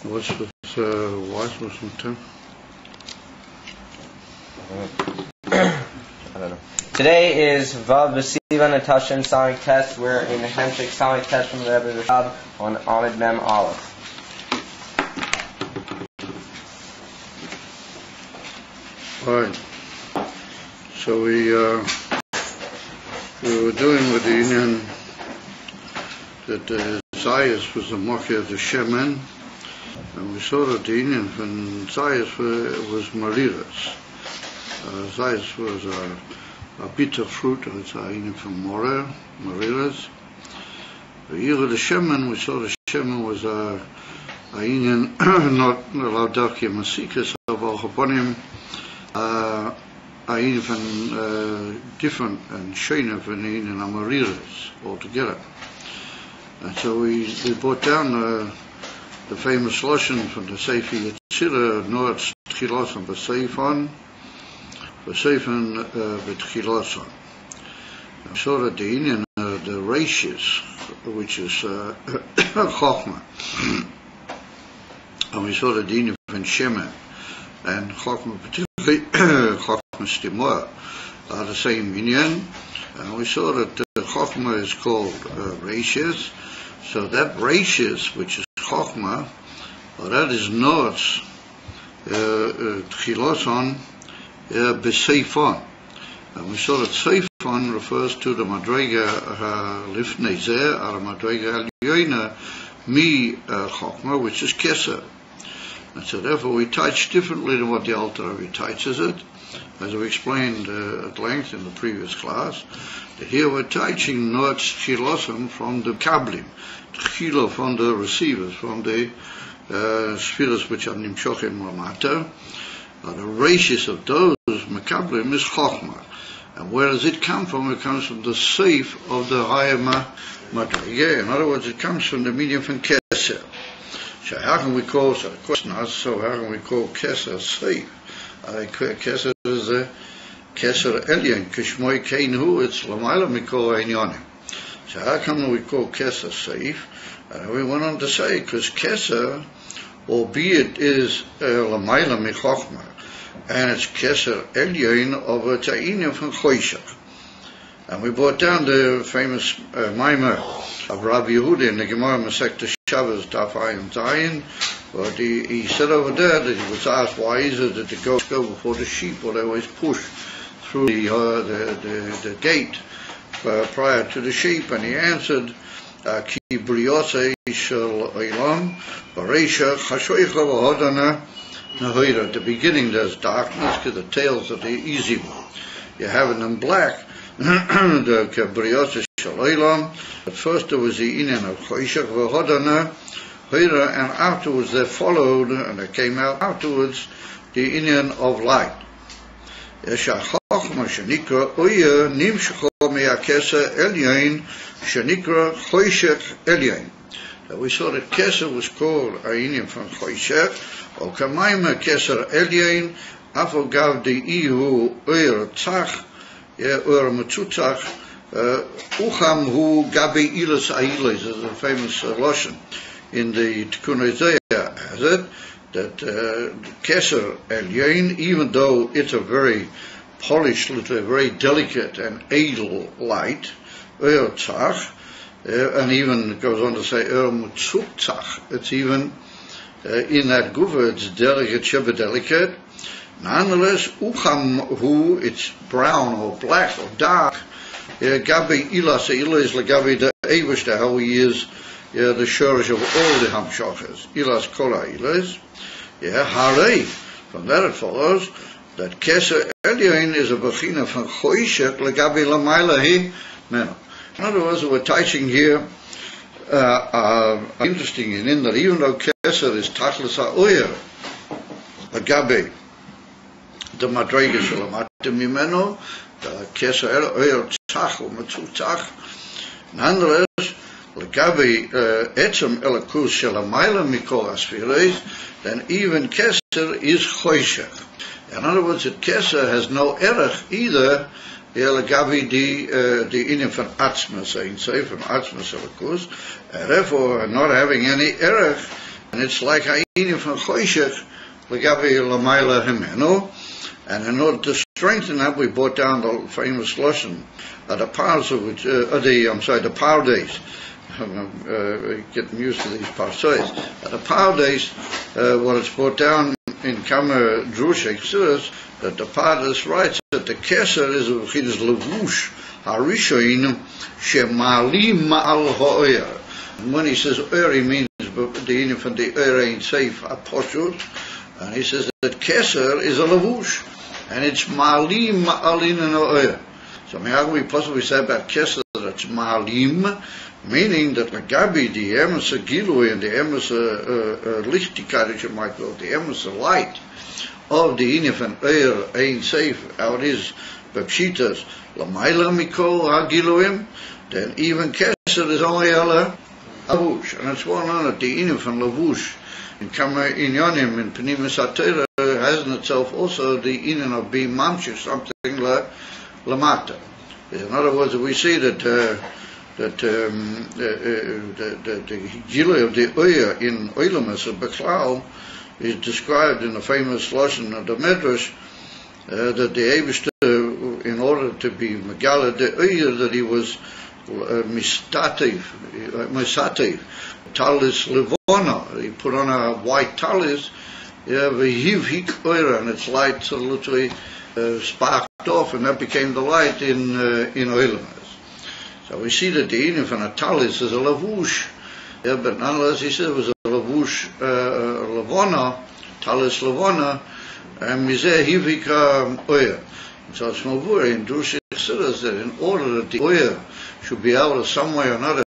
What's with wise Muslim term? I don't know. Today is Vav Sivan Natashin Samech Tes. We're in the Hemshik Samech Tes from the Rebbe Rashab on Amid Mem Aleph. Alright. So we were doing with the union that Zayas was the Mokia of the Shemen, and we saw that the union from Zayas was Mariras. Zayas was a bitter fruit, and it's a union from Mariras. The year of the Shemen, we saw the Shemen was a union not allowed Darki Masikas of Al Chaponim. Even different and Shana from the Indian Amariras altogether. And so we brought down the famous Lashon from the Seifi Yetzirah, Noach Tchilosan B'Seifan B'Tchilosan. We saw that the Indian, the Rashis, which is Chochmah, and we saw that the Indian from Shemen and Chochmah, particularly Chochmah Stimor, are the same union, and we saw that Chochmah is called Rashis. So that Rashis, which is Chochmah, that is Noach Tchilosan B'Seifan, and we saw that Seifan refers to the Madrega Lifnei Zeh, or Madrega Elyoina Mi Chochmah, which is Keser. And so therefore we touch differently than what the Alter Rebbe touches it, as we explained at length in the previous class, that here we're touching Noach Tchilosan from the Kablim, Tchilo from the receivers, from the spheres which are Nimshochim Ramata. The ratios of those Makablim is Chochmah. And where does it come from? It comes from the Seif of the higher Madrega. In other words, it comes from the medium from Keser. So how can we call, so the question is, so how can we call Keser Seif? Keser is a Keser Elyon, Kishmoy Keinhu, it's Lamayla Mikol Einyonim. So how come we call Keser Seif? And we went on to say, because Keser, albeit is Lamayla Michochma, and it's Keser Elyon of a Ta'inim from Choshech. And we brought down the famous Maimer of Rabbi Yehuda in the Gemara Masechta Shabbos Daf Ayin Zayin. But he said over there that he was asked, why is it that the goats go before the sheep, or they always push through the gate prior to the sheep? And he answered, Ki briyosei shel olam v'reisha chashoicha v'hodana nahoira. At the beginning there's darkness, because the tails of the easy one. You have it in black. The briyosei shel olam. At first there was the inyan of choshech v'hodana, and afterwards they followed, and they came out afterwards, the inyan of light. Chochmah shenikra oyer nimshcho me'akesa elyon shenikra choshech elyon. We saw that Keser was called a inyan from choshech, or kamayma Keser elyon, afogav de ihu oyer tzach, oyer metzutach, ucham hu gabi ilas ailes, is a famous Lashon in the Tikkun Isaiah has it, that Keser Elyon, even though it's a very polished, very delicate and edel light, Tzach, and even goes on to say Mutzach, it's even in that guva, it's delicate, sheba delicate. Nonetheless, Ucham hu, it's brown or black or dark. Gabi ilas is Gabi the Eivishter, how he is. The shorish of all the hamshachas, ilas kola ilas. Harei. From that it follows that Keser Elyon is a bechina from choshech legabi lamayla hi meno. In other words, we're teaching here interesting in that even though Keser is tachlis ha'oyer legabi the madrega shel mimeno, the Keser Elyon tzach or metzutach, nonetheless. Legabi etzem elakus shel hamayla mikol asfiros, then even Keser is choshech. In other words, that Keser has no erech either. Legabi the inyan from atzma, saying say from atzma elakus, therefore not having any erech And it's like Ha'ini from Choshech, Legabi Lamaila Himeno. And in order to strengthen that, we brought down the famous lesson at the powers of which, the power days. I'm getting used to these parsois. At the power days, what it's brought down in Kama Drushek says that the Pardes writes that the Keser is of his Levush Harishoin Shemalim Ma'al Ha'oyer. And when he says Oyer, he means the union from the Oyer ain't safe Aposhut. And he says that Keser is a Levush. And it's Ma'alim Ma'alin and Oyer. So how can we possibly say about Keser that it's Ma'alim? Meaning that Lagabi, the Emersa Gilui and the Emersa Lichtigkeit, you might call it, the Emersa light of the Inif and Eir Ein Seif, how it is, Bepshitas, Lamaila Mikol HaGiluim, then even Keser is only Ela Lavush. And it's well known that the Inif and Lavush in Kama Inyonim in Penimus HaTeira has in itself also the Inin of being Mamshich, something like Lamata. In other words, we see that the Gilui of the Oyer in Oilamus of Beklau is described in the famous lesson of the Medrash that the Eibishter, in order to be Megala the Oyer, that he was Misatev, Talis Levona. He put on a white talis, V'hivhik Oyer, and its light so literally sparked off, and that became the light in Oilamus. So we see that the Inif and a talis is a lavush, but nonetheless he said it was a lavush lavona, talis lavona, and mizeh hivika oyer. So it's mavur in Drushik says that in order that the oyer should be able to some way or another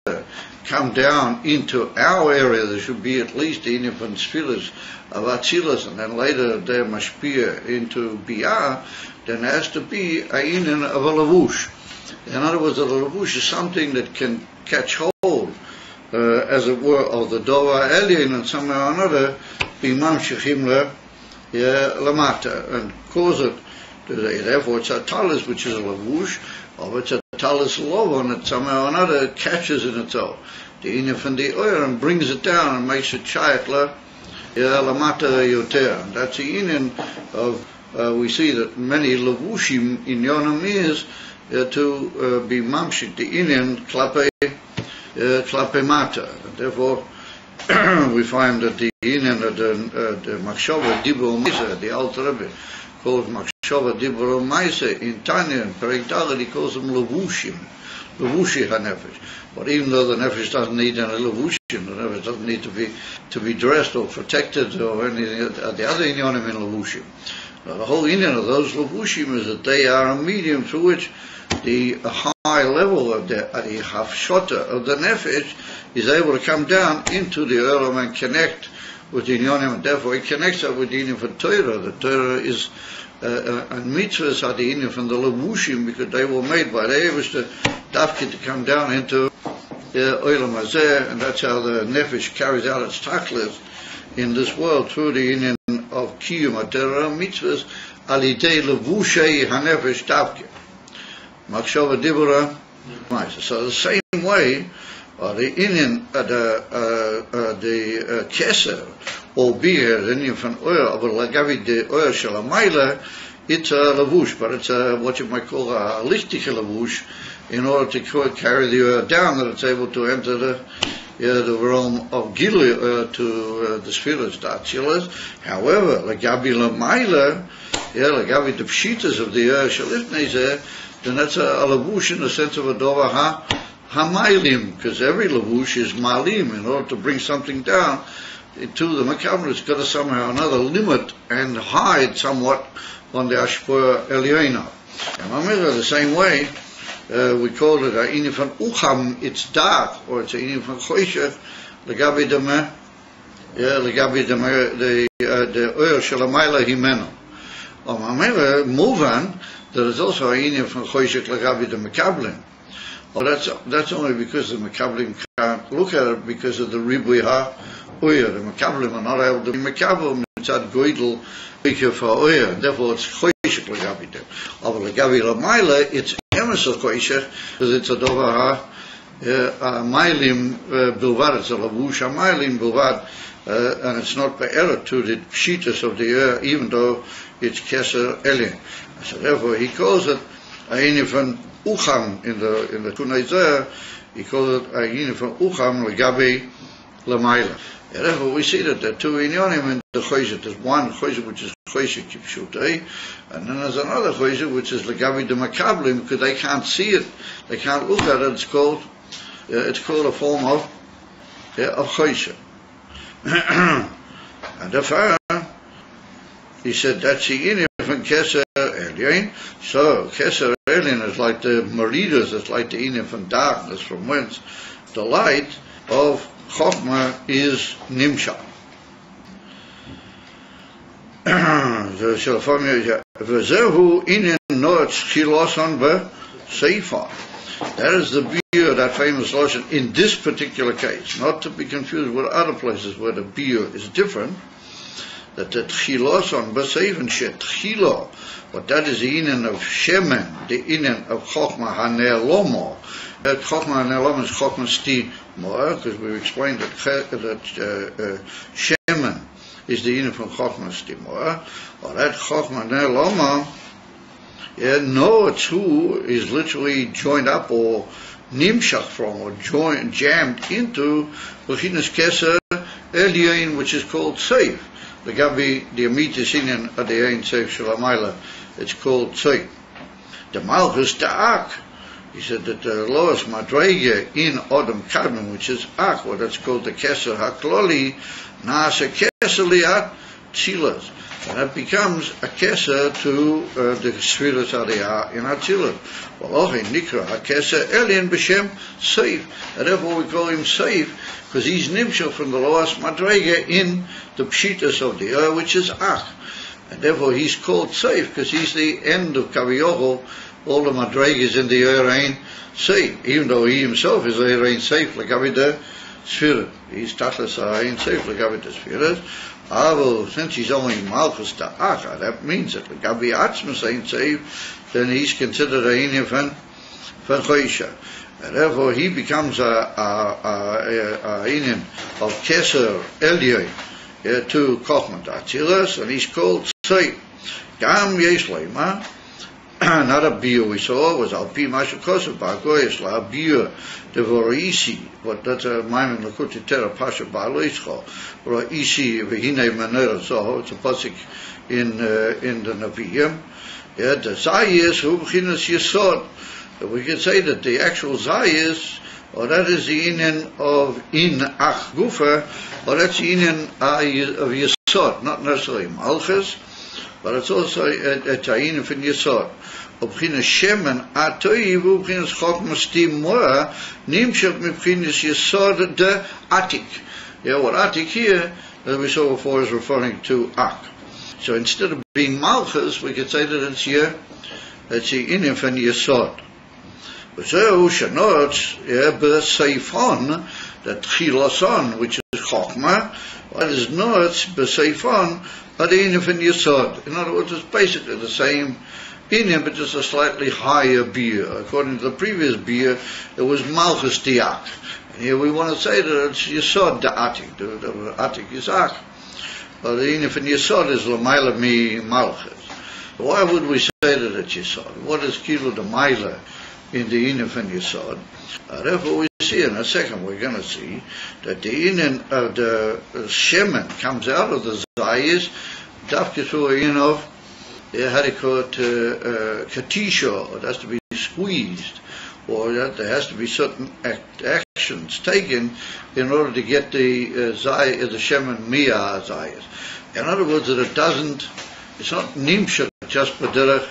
come down into our area, there should be at least the Inif and Sfilas of Atzilas, and then later their mashpia into Biyah, then there has to be a Inin of a lavush. In other words, the lavush is something that can catch hold, as it were, of the Dova Elyon and somehow or another be mamshechim lamata and cause it to the, therefore it's a talis which is a lavush, or it's a talis lovon that somehow or another catches in itself the inif and the oyer and brings it down and makes it chayat lamata yoter. And that's the inin of, we see that many lavushim in Yonam is to be mamshik the inyan klape mata. Therefore, we find that the inyan of the Machshava Dibro Maisa, the Alter Rebbe calls Machshava Dibro Maisa in Tanya and Perek Dalet, he calls them levushim, levushi hanefesh. But even though the nefesh doesn't need any levushim, the nefesh doesn't need to be dressed or protected or anything, the other inyanim in levushim. The whole inyan of those levushim is that they are a medium through which the high level of the hafshota of the nefesh is able to come down into the olam and connect with the inyanim, and therefore it connects up with the inyan for Torah. The Torah is and mitzvahs are the inyan from the levushim because they were made by the Eibishter dafki to come down into the olam hazeh, and that's how the nefesh carries out its tachlis in this world through the inyan of kiyum Torah mitzvahs alidei levushei hanefesh dafki. Machshava Dibura Maisa. So the same way, the Inyan, the Keser, albeit the Inyan from Oyer, but Lagavi the Oyer Shalamayla, it's a lavush, but it's what you might call a lichtige lavush, in order to carry the Oyer down, that it's able to enter the realm of Gilui to the Sfilas, the Atzilas. However, Lagavi Lamayla, Lagavi the Pshitas of the Oyer Shalifnei, then that's a lavush in the sense of a dova ha-mailim, because every lavush is malim. In order to bring something down to the makabel, it's got to somehow or another limit and hide somewhat on the ashpur elyoina. And the same way, we call it a inifan ucham, it's dark, or it's a inifan choshech, legabi the oyer shalamayla himeno. Or muvan, there is also a inyan from Choshech Lagabi the Mekablim. Well, that's only because the Mekablim can't look at it because of the Ribui Ha-Oyer. The Mekablim are not able to be Mekablim. It's at Goidel Bikya for Oyer. Therefore, it's Choshech Lagabi them. But Lagabi Lamaila, it's Emerson Choshech because it's a Dova Mailim Bilvad, it's a Lavusha Mailim Bilvad, and it's not be'eret to the pshitas of the even though it's Keser Elin. So therefore he calls it Aini van Ucham in the Tunai he calls it Aini van Ucham Legabe Lamaila. Therefore we see that there are two inyonim in the Choshet. There's one Choshet which is Choshet Kipshutei, and then there's another Choshet which is Legabe de Makablim, because they can't see it, they can't look at it. It's called a form of Choshet. And therefore he said that's the inyan from Keser Elyon. So Keser Elyon is like the Maridas, it's like the inyan from darkness, from whence the light of Chokhmah is Nimshah. V'zehu inyan noetz chiloson b'seifon. That is the biur, that famous lotion, in this particular case, not to be confused with other places where the biur is different. That the tchiloson b'seifon shetchilo, but that is the inyan of shemen, the inyan of Chokhmah hane'elomo. That Chokhmah hane'elomo is Chokhmah sti mo'er, because we explained that shemen is the inyan from Chokhmah sti mo'er, or that Chokhmah hane'elomo, no, it's who is literally joined up or nimshach from or jammed into Bechinas Keser Elyon, which is called Seif. The Gabi, the Amitis Inyan of the Ein Seif Shalamayla, it's called Seif. The Malchus Ta'ak, he said that the lowest Madrege in Odom Kadmon, which is Ak, or that's called the Keser HaKloli, Naase Keser Liat Tzilas. And that becomes a keser to the Sfiras Aliyah in Atzilut. Well, okay, Nikra, a keser Elyon b'shem Seif. And therefore we call him Seif, because he's nimshal from the lowest madrega in the pshitas of the which is Ach. And therefore he's called Seif, because he's the end of Kaviyochel. All the madregas in the ain't Seif, even though he himself is ain't Seif, like the Sfiras. He's Tachlis ain't Seif, like the Sfiras. Since he's only Malchus Ta'acha, that means that the Gabi Atzmas ain't Seif, then he's considered a inyan from Choshet. And therefore he becomes a inyan of Keser Elyon to Chokhmah Atzilas, and he's called Seif. Gam Yesh Leima, another biur we saw was Alpi Mashu Kosev Ba'goyesh La biur de Vorisi, but that's a Maimon Lakuti Tera Pasha Ba'aloischo, Vorisi Vehine Manera Zoho, it's a pasuk in the Nevi'im. The Zayis Hu B'chinas Yesod. We can say that the actual Zayis, or that is the inyan of In Ach Gufa, or that's the inyan of Yesod, not necessarily Malchus, but it's also a inyan from Yesod. Ubchinas shemen atoiv ubchinas Chokhmah sti mo'er nimshach mibchinas Yesod de Atik. What Atik here, as we saw before, is referring to Ak. So instead of being Malchus, we could say that it's here, it's the inyan from Yesod. V'zehu shenotz b'seifon, that chiloson, which is Chokhmah, what is notz b'seifon, but the inyan from Yesod. In other words, it's basically the same inyan, but just a slightly higher biur. According to the previous biur, it was Malchus Diak. And here we want to say that it's Yesod Da'atik. The Atik is Ak. But the inyan from Yesod is L'mayla mi Malchus. Why would we say that it's Yesod? What is Kilo de Maila in the inyan from Yesod? Therefore we see in a second, we're going to see that the inyan of the shemen comes out of the Zayis, Dafke through a inyan of how they call it katisha, it has to be squeezed, or that there has to be certain actions taken in order to get the shemen miya zayis. In other words, that it's not nimshach just b'derech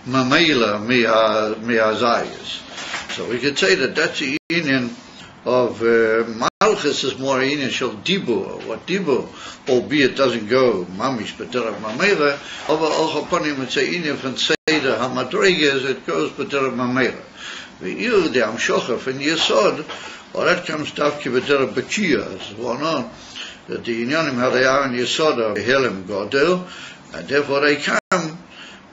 mamela miya zayis. So we could say that that's the inyan of Malchus is more inyan shel dibur, what dibur, albeit doesn't go mamish b'derech mamela. Over al chaponim would say inyan from seder hamadreges, it goes b'derech mamela. Ve'ir de amshocha from Yesod, or that comes dafki b'derech b'kiyah, as one on, that the inyanim how they are in Yesod are helim godel, and therefore they come.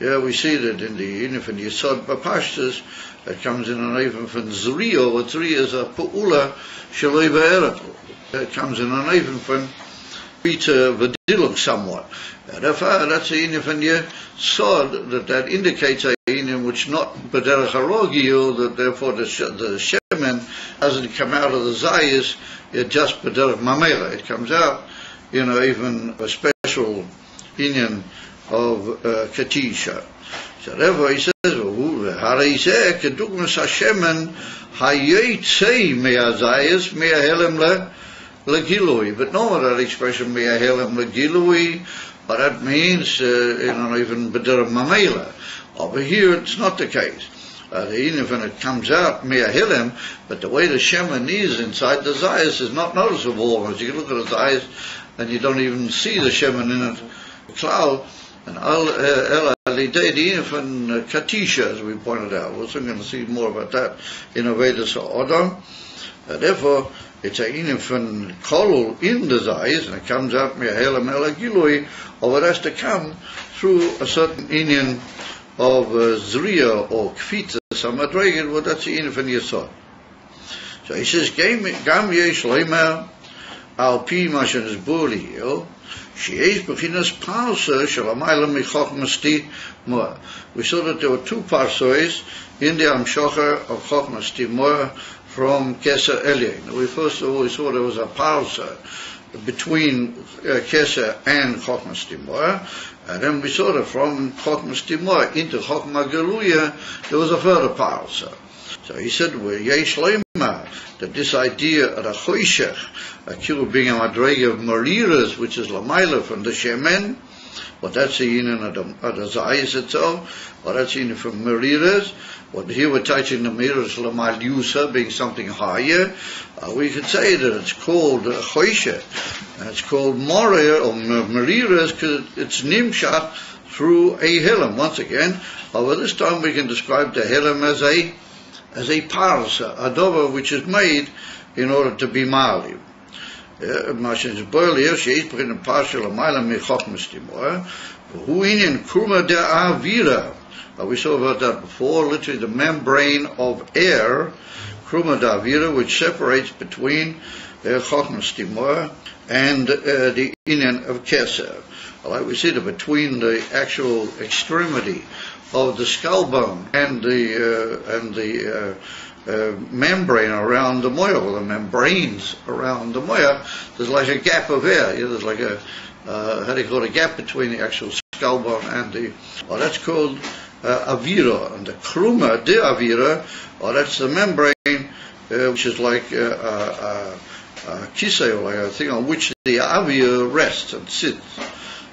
We see that in the inyan from Yesod b'pashtas, It comes in an even from Zriya, or Zriya is a Pu'ula Shaloi Be'eretl. It comes in an even from Peter Vadiluk somewhat. Therefore, that's the Indian from you saw that indicates a Indian which not B'derech Harogi, or that therefore the Shemen doesn't come out of the Zayis, it just B'derech Mamela. It comes out, even a special Indian of Katisha. So therefore he says, Haraiseh kedugmas Hashemen hayotzei me'azayis me'ahelem legilui. But no that expression me'ahelem legilui, but that means even b'derech mamela. Over here it's not the case. Even it comes out me'ahelem, but the way the shemen is inside the zayis is not noticeable. As you look at the zayis and you don't even see the shemen in it, the cloud. And Al-Lidei from Katisha, as we pointed out. We're also going to see more about that in Avedas Odom. Therefore, it's a inifan kolul in the zayis, and it comes out me'ahelem elagilui, or it has to come through a certain inyan of zriya or kfita samadreged. Well, that's the inifan yesod. So he says, Gam yesh leimer al pi mashen is buli. We saw that there were two parsois in the Amshocha of Chochmas Timor from Keser Elyon. We first of all saw there was a parsa between Keser and Chochmas Timor, and then we saw that from Chochmas Timor into Chochma Geluya there was a further parsa. So he said, Yesh Leima, that this idea of a choshech, a kilu being a madrega of mariras, which is lamaila from the shemen, what that's the union of the zayis itself, what that's the union from mariras, what here we're touching the mariras lamal yusa, being something higher, we could say that it's called choshech, and it's called morir or mariras because it's nimshach through a helam. Once again, over this time we can describe the helam as a parsa, a dover which is made in order to be mali. Mashin boiler, she is put in partial a mile and chochmas timor. Who in kruma de avira. We saw about that before, literally the membrane of air, kruma de avira, which separates between chochmas timor and the inyan of keser. Like we see that between the actual extremity of the skull bone and the membrane around the moya, or the membranes around the moya, there's like a gap of air. There's like a how do you call it, a gap between the actual skull bone and the. Well, that's called avira, and the kruma de avira, or that's the membrane which is like a kisei, or like a thing on which the avira rests and sits.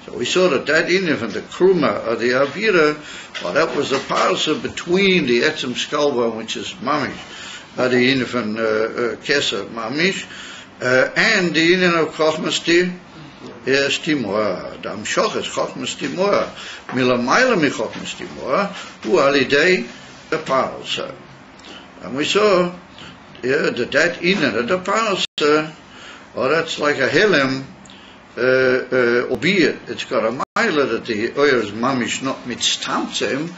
So we saw that even the kruma or the avira, well, that was the parsa between the etzem skull bone, which is mamish, the inifan keser mamish, and the inyan of chochmas timor. The amshoch is chochmas timor, milamayla mi chochmas timor, hu alidei the parsa. And we saw that inyan of the parsa, well, that's like a helem. Albeit it's got a mile that the oil is mamish not mitztamtzem,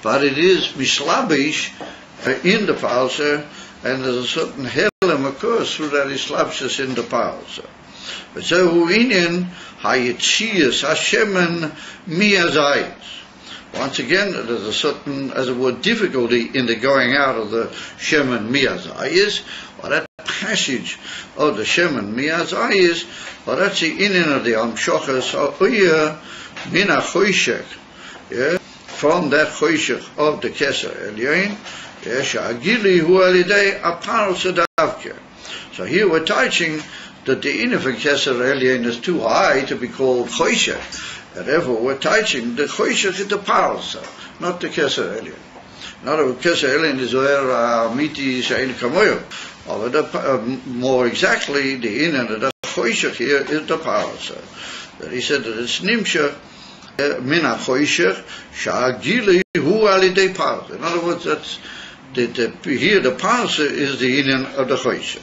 but it is mislabish in the palsa, and there's a certain helem occurs through that islabshus in the palsa. But so huinin hayitzias hashemen miazayis. Once again, there's a certain, as it were, difficulty in the going out of the shemen miazayis, or that passage of the shemen miazayis, or that's the inyan of the amshochas ha'uyah min ha'choshech, from that choshech of the keser elyon, sha'agili hu alidei aparsa davke. So here we're teaching that the inyan of keser elyon is too high to be called choshech. Therefore, we're teaching the choshech is the parsa, not the keser elyon. Not a keser elyon is where miti she'en kamoyo. More exactly, the inyan of the choshech here is the parsa. That he said that it's nimshach min ha-choshech sha'agili hu alidei parsa. In other words, that's here the parsa is the inyan of the choshech.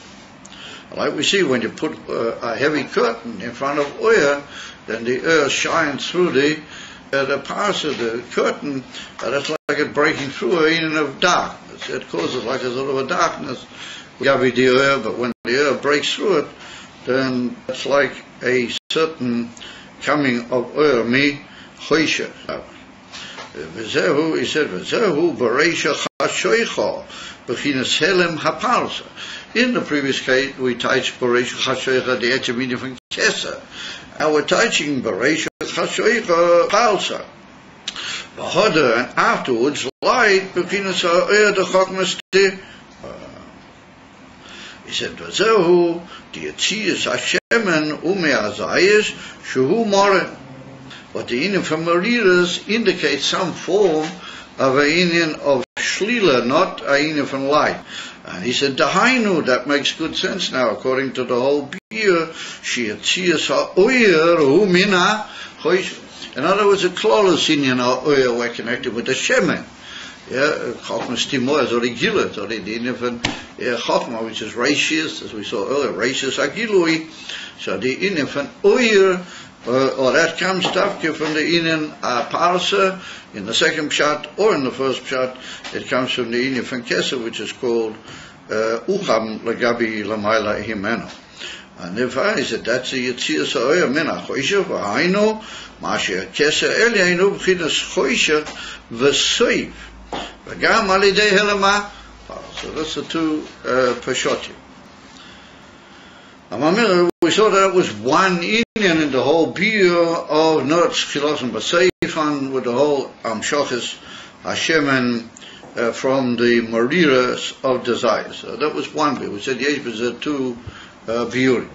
Like we see when you put a heavy curtain in front of oil, then the earth shines through the parsa, the curtain, that's like it breaking through a inyan of darkness. It causes like a sort of a darkness. Gabi the oil, but when the oil breaks through it, then it's like a certain coming of oil, me choisha. V'zehu, he said, v'zehu b'reisha chashoicha b'chinas helem haparsa. In the previous case, we touched b'reisha chashoicha the etzemini from kesa. Now we're touching b'reisha chashoicha parsa. V'hoda, and afterwards, light b'chinas ha'oyer the chokmas te. He said, v'zehu the yetzias hashemen ume'azayis shuhu more. What the inyan from Mariras indicates some form of a inyan of shlila, not a inyan from light. And he said, Dahainu, that makes good sense now, according to the whole beer, she'atzias ha'oyer hu mina choisha. In other words, a klolus inyan ha'oyer were connected with the shemen. Yeah, Chokmas Timor is already gila, it's already the inyan from Chokma, which is ratius, as we saw earlier, ratius agilui. So the inyan from oyer, or that comes tafke from the inyan parsa in the second pshat, or in the first pshat, it comes from the inyan from kesa, which is called ucham lagabi lamaila himeno. And therefore he said that's the yetzias ha'oyer min ha'choisha v'hainu masher kesa eliyainu b'chinas choisha v'soiv v'gam alidei helema. So that's the two pashotim. We saw that it was one inyan in the whole beer of Notz Chilosim B'Seifan with the whole Amshochis Hashemen from the Mariras of desires. So that was one beer. We said Yesh B'Zeh two biurim.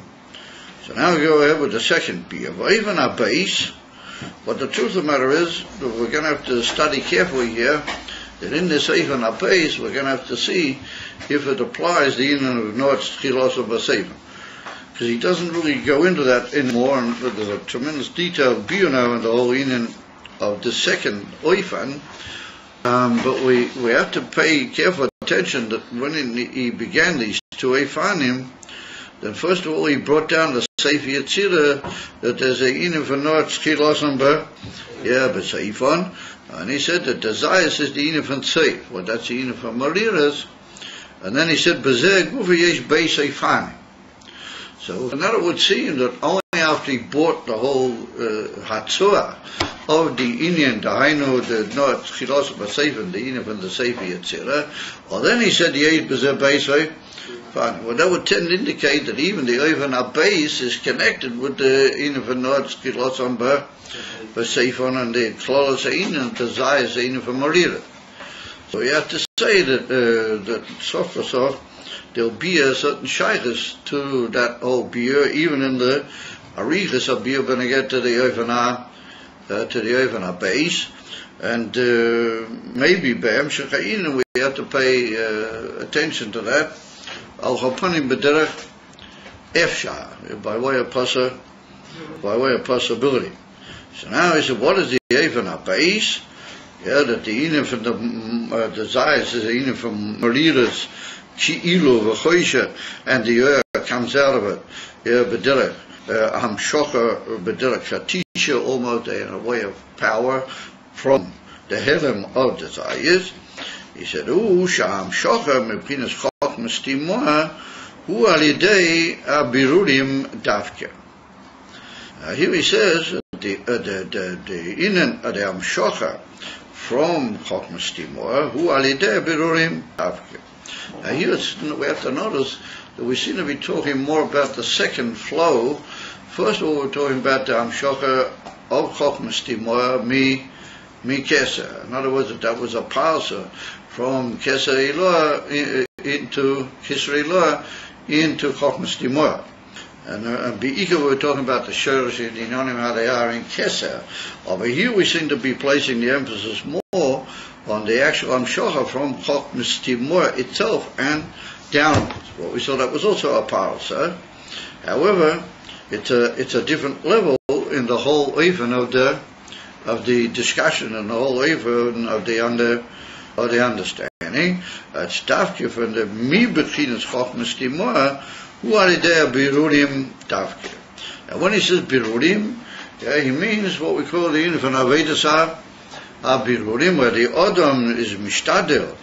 So now we go ahead with the second beer. Even our base, but the truth of the matter is that we're going to have to study carefully here that in this even our base we're going to have to see if it applies the inyan of Notz Chilosim B'Seifan. Because he doesn't really go into that anymore, and there's a tremendous detailed view now in the whole inyan of the second oifan. But we have to pay careful attention that when he began these two oifanim, then first of all he brought down the Sefer Yetzirah that there's a inyan for Notz Chilosim B'Seifan, and he said that desires is the inyan for Seif. Well, that's the inyan for Mariras, and then he said B'Zeh Gufa Yesh Beis Eifanim. So, and that it would seem that only after he bought the whole Hatzua of the inyan, Dahainu, the Notz Chilosim B'Seifan, the inyan from the Sefer Yetzirah, or then he said, Yesh B'Zeh Beis Eifanim. Well, that would tend to indicate that even the Oivan HaBeis is connected with the inyan from Notz Chilosim B'Seifan and the Klolos inyan, the Zayas inyan from Marira. So you have to say that soft for soft, there'll be a certain shaykhis to that whole beer, even in the arichas of beer when I get to the Oivan base, and maybe Bam Shekhain, we have to pay attention to that. Al Chapanim B'derech Efsha, by way of possibility. So now he said, what is the Oivan base? Yeah, that the inyan from the desires is the inyan from Mariras. Ilu v'choisha, and the oil comes out of it. Yeah, b'derech hamshocha b'derech shatisha, almost in a way of power from the helem of desires. He said, sha'hamshocha mebchinas chokmas timoah hu alidei abirurim davke. Here he says the inyan the hamshocha from chokmas timoah hu alidei abirurim davke. Now here we have to notice that we seem to be talking more about the second flow. First of all, we're talking about the Amshocha of Chokmas Timoah mi Kesa. In other words, that was a parsa from Kesa Eloah into Kisra Eloah into Chokmas Timoah. And Be'ika we're talking about the Shurish and the Inyanim, how they are in Kesa. Over here we seem to be placing the emphasis more on the actual Amshocha from Chokmas Timoah itself and downwards. Well, we saw that was also a parsa. However, it's a different level in the whole even of the discussion and the whole even of the understanding. It's tafke from the mi bechinas Chokmas Timoah hu alidei birurim tafke. Now when he says birurim, he means what we call the inyan from Avedasar Abirurim, where the Adam is mishtadel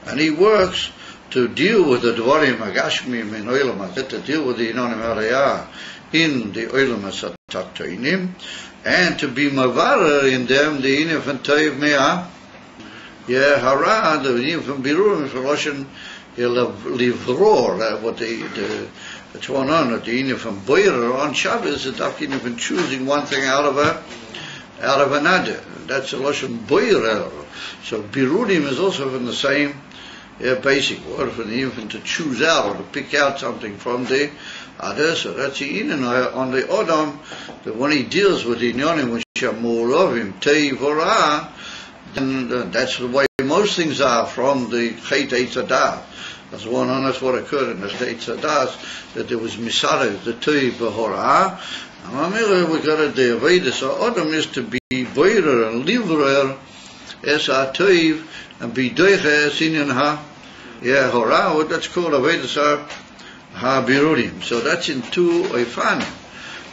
and he works to deal with the Dvarim Agashmim in Olam Hazeh, to deal with the Inonim Arayah in the Olam HaTachtonim, and to be Mavara in them the Inim from Toiv Me'ah, Hara, the Inim from Birurim, from Loshen, Livror, what it's one on at the Inim from Boirer on Shabbos, the Inim from choosing one thing out of another. That's a Loshen Boirer. So Birurim is also from the same basic word, for the infant to choose out or to pick out something from the other. So that's the Inan on the Odom, that when he deals with the Inyanim which are more of him, Teiv or Ra, then that's the way most things are from the Chet Eitzadah. That's one on that's what occurred in the Chet Eitzadah, that there was Misarev, the Teiv or Ra. And we got it the Avedis, so Odom is to be Boirer and Livrer, Es HaTeiv, and be Doiche Es Inyan Ha. Hora, that's called Avedis HaBirurim. So that's in two Eifanim.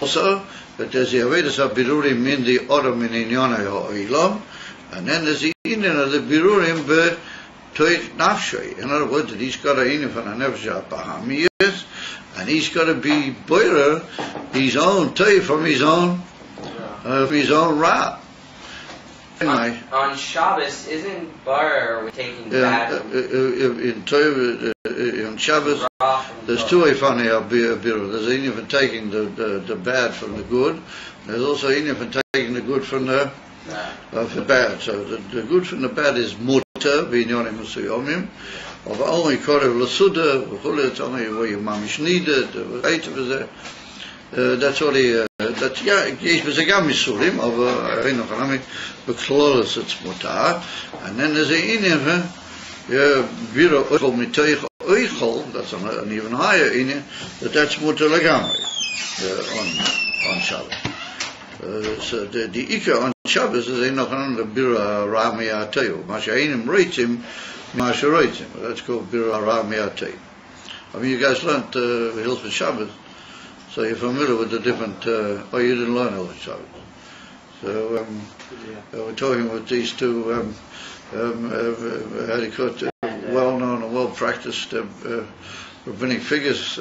Also, that there's the Avedis HaBirurim in the Odom in Inyonai HaOilam, and then there's the Inyan of the Birurim be Toich Nafshay. In other words, that he's got a Inyan from a Nefesh HaBahamiyas, and he's got to be Boirer, his own Toich from his own Ra. On Shabbos, isn't Bar taking bad? In Shabbos, there's two Ifani Biru. There's Inyam for taking the bad from the good. There's also Inyam for taking the good from the bad. So the good from the bad is Mutter, Binyonim Musuyomim, of only Korev Lasuda, it's only where your mamish needed, that's all he, יש בזה גם מיסורים, אבל ראינו חנמי, בכלולס it's מותר, and then there's an inyan, בירו oichol mitoich oichol, that's an even higher inyan, that's mutar legamri, on Shabbos. So the ikar on Shabbos is a nochanan the biro rami ateu, mashainim reitim, masharoitim, that's called biro rami ateu. I mean, you guys learned Hilchot Shabbos, so you're familiar with the different, you didn't learn all the Shabbos. So we're talking with these two, well-known and well-practiced rabbinic figures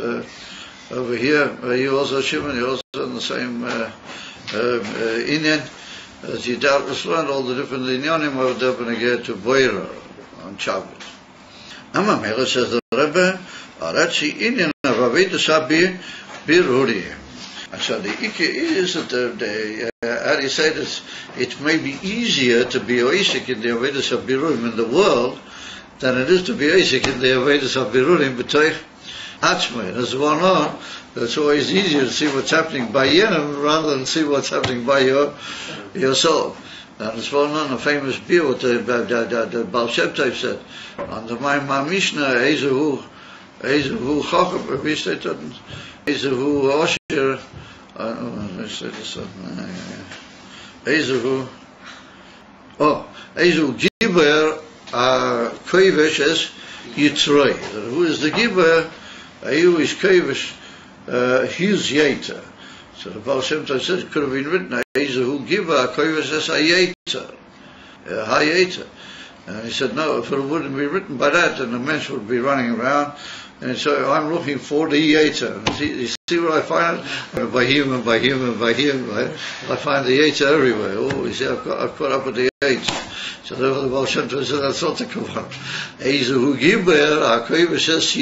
over here. You also, Shimon, you're also in the same Inyan, as you doubtless learned all the different Inyanim of Debenegeh to Boirer on Shabbos. Amamela says the Rebbe, Aratzi Inyan of Avedis Birurim. And so the Ike is that how do you say this? It may be easier to be Oisik in the Avedis of Birurim in the world than it is to be Oisik in the Avedis of Birurim B'toich Atzmei. There's one on. It's always easier to see what's happening by Yenim rather than see what's happening by yourself. And there's one on a famous beer what the Baal Shem Tov said on the my Mishnah Ezehu Chacham Ezehu Osher Ezehu Giber Koivesh es Yitzroi. Who is the Giber? Who is Koivesh? His Yater. So the Baal Shem Tov said it could have been written Ezehu Giber Koivesh es Hayater. Hayater. And he said no, if it wouldn't be written by that, then the mensch would be running around. And so I'm looking for the Yater. You see what I find? By him and by him and by him. Right? I find the Yater everywhere. Oh, you see, I've caught up with the Yater. So therefore the Baal Shem Tov said that's not the Kavan. Ezehu Giber, HaKoivesh es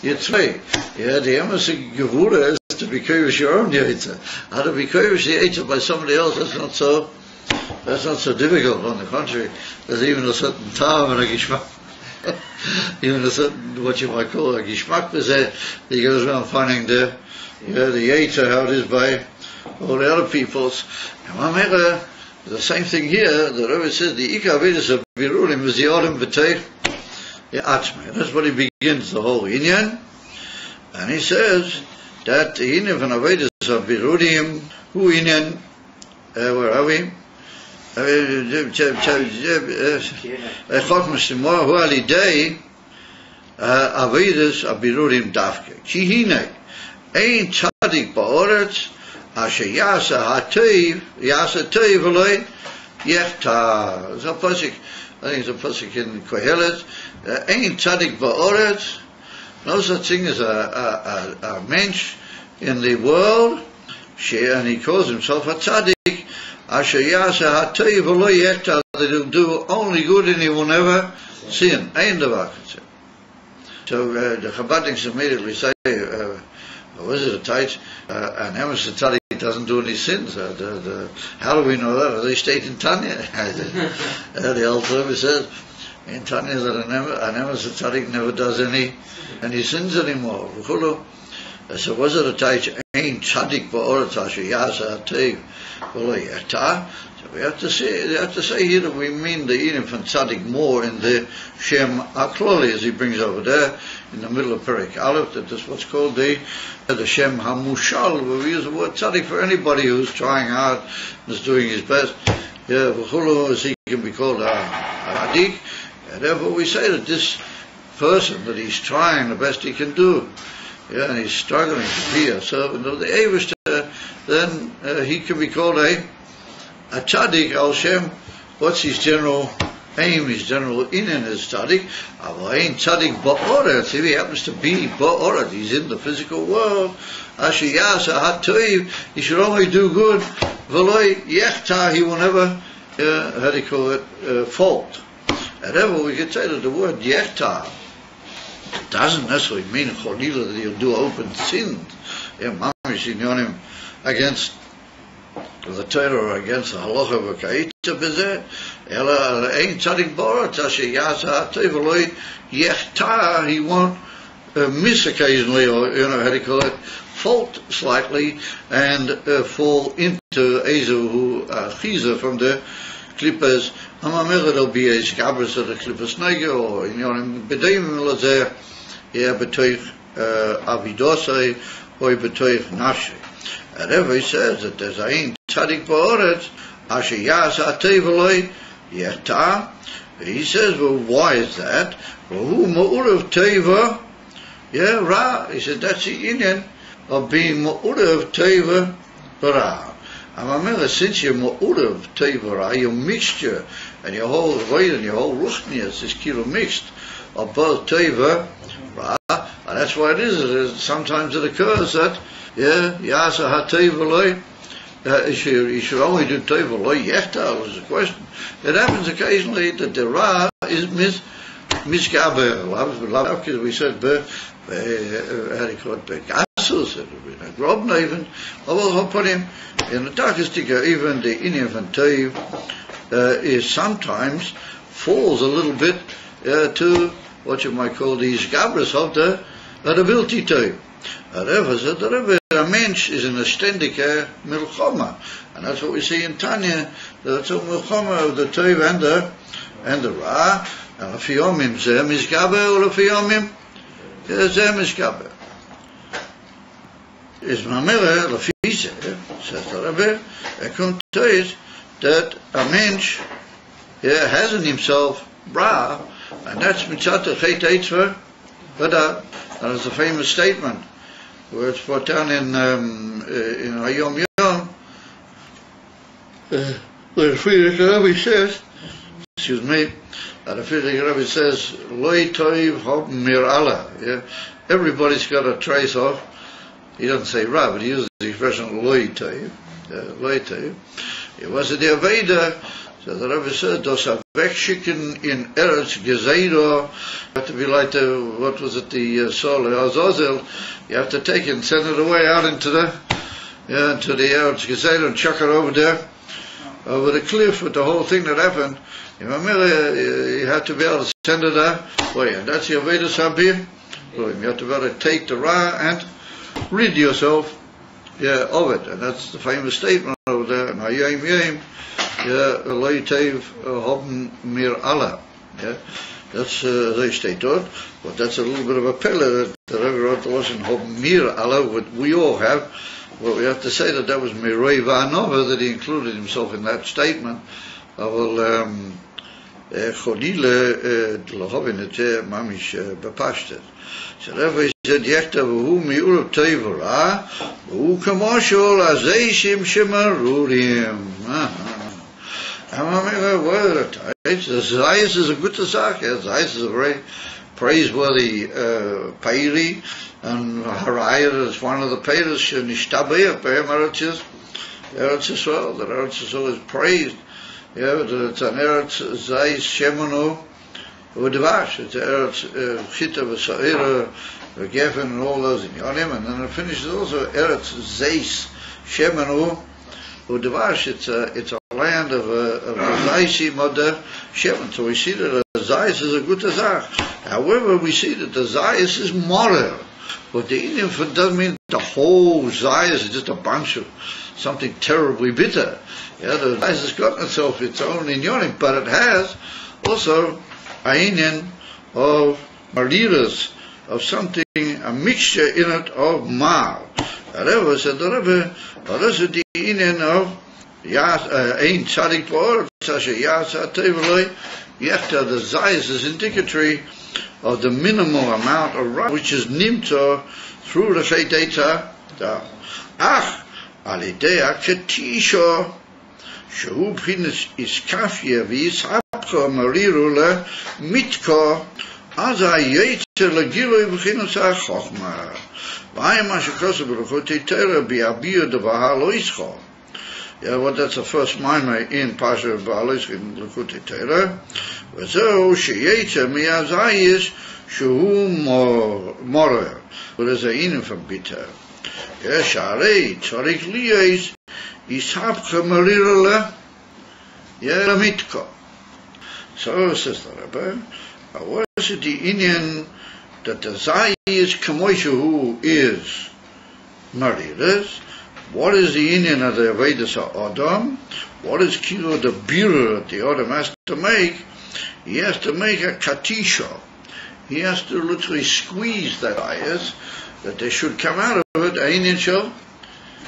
Yitzrei. Yeah, the Emerson Gevura is to be Koivesh your own Yater. How to be Koivesh the Yater by somebody else, that's not so difficult. On the contrary, there's even a certain time and a Gishmak. Even a certain, what you might call a Gishmak, he goes around finding the Yater, how it is by all the other peoples. And the same thing here, the Rebbe says, the Ika Avedis of Birurim is the Odom B'teich Atzmei. That's what he begins the whole Inyan. And he says that the Inyan of Avedis of Birurim, who Inyan, where are we? Who Alidei Avedis of Birurim Dafke. Chihine, Ein Tzadik Ba'oretz, Asher Yasa HaTeiv, Yasa Teiv Eloi, Yechta. So Pasik, think it's a pasuk in Kohelet. Ain't tzaddik ba'oretz. No such thing as a mensch in the world. And he calls himself a tzaddik. Asher yasa ha'tov v'lo yechta. That he'll do only good and he will never sin. Ein davar kazeh. So the Chabadniks immediately say, was it a tight? An emes tzaddik doesn't do any sins. How do we know that? They state in Tanya. The Old Rebbe says in Tanya that an emes tzaddik never does any sins anymore. So was it a tight? Ein tzaddik ba'oretz asher yasa ha'tov v'lo yechta. So we have to say here that we mean the Eden from tzaddik more in the Shem Akloli, as he brings over there in the middle of Perek Aleph, that is what's called the Shem Hamushal, where we use the word tzaddik for anybody who's trying hard and is doing his best. Yeah, v'chulu, as he can be called a tzaddik, and therefore we say that this person, that he's trying the best he can do, yeah, and he's struggling to be a servant of the Eivishter, then he can be called a tzaddik al Shem. What's his general aim, his general inen is tzaddik? Ain't tzaddik ba'oretz. If he happens to be ba'oretz, he's in the physical world. Asher yasa ha'tov, he should only do good. V'lo yechta, he will never, how do you call it, fault. However, we could say that the word yechta doesn't necessarily mean cholilah that he'll do open sins. Mamish inyonim against the Torah or against the halacha v'ka'ita b'zeh. Ela ein tzaddik ba'oretz asher yasa ha'tov v'lo yechta. He won't miss occasionally, or how do you call it, fault slightly and fall into ezu chiza from the klippers. There'll be a scabbers of the klippers nege, or b'deim l'zeh b'toich avidosai or b'toich nafshei. However, he says that there's ein tzaddik ba'oretz asher yasa ha'tov v'lo yechta. He says, well, why is that? Well, who ma'urav teva, ra. He said that's the inyan of being ma'urav teva ra. Since you're ma'urav teva ra, your mixture and your whole weight and your whole ruchnias is kilo mixed of both teva ra, and that's why it is. Sometimes it occurs that yasa ha'tov v'lo. He should only do teva lo yechta was the question. It happens occasionally that the ra is misgaber. Because we said how do you call it, begasus, in a grobna even. I'll put him in the darkest digger. Even the inyan van tov is sometimes falls a little bit to what you might call these gabras of the ability tov. However, the Rebbe, a mensch is in a ständig milchoma, and that's what we see in Tanya. That's a milchoma of the tov and the ra, and the fiyomim zeh mizgaber, or the fiyomim zeh mizgaber. Is mamere lefise, says the Rebbe, kommt tois that a mensch has in himself ra, and that's mitzat chet eitzver, that is a famous statement, where it's brought down in Hayom Yom, where Friedrich Rebbe says, the Friedrich Rebbe says, Loi toiv hob mir Allah. Everybody's got a trace of. He doesn't say ra, but he uses the expression Loi toiv. Loi toiv. It was the Aveda. So the Rebbe said, "Dos avechshiken in Eretz Gezeiro." You have to be like the, what was it, the Sol Azazel. You have to take it and send it away out into the Eretz Gezeiro and chuck it over there, over the cliff with the whole thing that happened. You have to be able to send it away, and that's the Aveda Sabir. You have to be able to take the Ra and rid yourself of it, and that's the famous statement over there. And Hayom Yom. Loi toiv hob mir Allah. That's they state it, but that's a little bit of a pillar that the Rebbe wrote the lesson hob mir Allah, what we all have. Well, we have to say that was Miroi Vanova that he included himself in that statement. Chodile lahovin et mamish bepashtet. So therefore he said yechta v'hu mi'urav toiv ra v'hu kamoshol azeishim shemarurim. The Zayas is a good Zach. Zayas is a very praiseworthy Peiri, and Harayah is one of the Peiris, Nishtabeh, Eretz Yisrael. The Eretz Yisrael is praised. Yeah, it's an Eretz Zayis Shemanu Udvash. It's Eretz Chita V'Sa'ira V'Gefen and all those in Yonim, and then it finishes also Eretz Zayis Shemanu Udvash. It's a land of Zayis Moder Shemen. So we see that the Zayis is a good Zach. However, we see that the Zayis is moral. But the Indian doesn't mean the whole Zayis is just a bunch of something terribly bitter. Yeah, the Zayis has got itself its own inyonim, but it has also a inyan of mariras, of something, a mixture in it of mal. However, said the Rebbe, what is the inyan of ein tzadik ba'or, such a yasa teveloi, yechta, the Zayis is indicatory of the minimal amount of right which is nimta through the Shaydeita. Ach, alidea ketisha, shehu b'chinas iskafia v'yishapcha mariru le mitka, aza yetzer legiloi b'chinas ha'chochma. V'ayim ha'shekoseh b'ruchotei Torah bi'abiyah d'vahar lo yischo. Yeah, well, that's the first mimer in Pasha Ba'alis in L'Kutei Torah. V'zeu sheyetzer mi'azayis shehu morer. But there's a inim from bitter. Yeah, sharei tzarik liyos yishapcha marira le mitka. So says the Rebbe, what is it the inyan that the zayis kamoishu is mariras? What is the inyan of the Vedas Adam? What is kilo the birur that the Adam has to make? He has to make a katisha. He has to literally squeeze that ayas, that they should come out of it, a inyan shel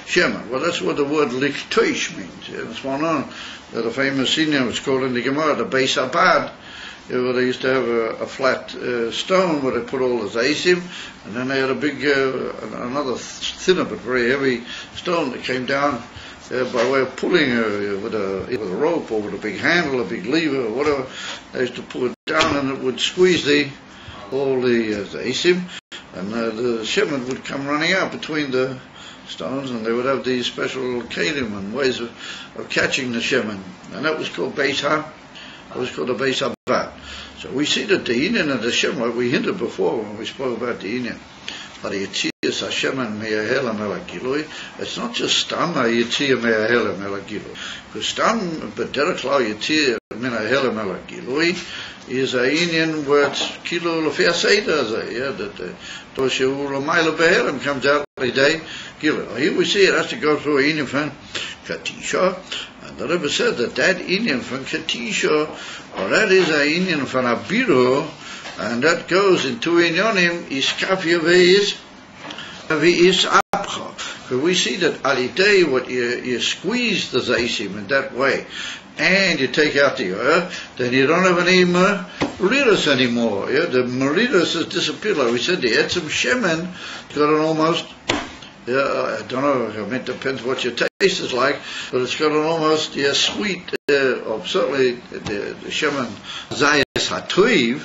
shemen. Well, that's what the word liktoish means. Yeah, that's one on. The famous inyan was called in the Gemara, the Beis Abad, where they used to have a flat stone where they put all the zaysim, and then they had a big, another thinner but very heavy stone that came down by way of pulling with a rope or with a big handle, a big lever or whatever. They used to pull it down and it would squeeze all the zaysim, and the shemen would come running out between the stones, and they would have these special kelim and ways of catching the shemen, and that was called Beis Ha. It was called a Beis Abad. So we see that the inyan of the shemen, we hinted before when we spoke about the inyan, but Yitzias Hashemen me'ahelam el hagilui. It's not just stam Yitzia me'ahelam el hagilui, because stam b'derech klau Yitzia me'ahelam el hagilui is a inyan where it's kilo lefi aseda, yeah, that toshehu l'mayla be'ahelam comes out every day. Here we see it has to go through a inyan from Katisha. And the Rebbe said that inyan from Katisha, or that is a inyan from Abiru, and that goes into inyanim iskafia ve'is apcha. Because we see that alidei, what you squeeze the zaysim in that way, and you take out the oil, then you don't have any maridas anymore. Yeah? The maridas has disappeared. Like we said, the etzem shemen got an almost, I don't know, I mean, it depends what your taste is like, but it's got an almost sweet, of certainly the shemen zayas hatuiv,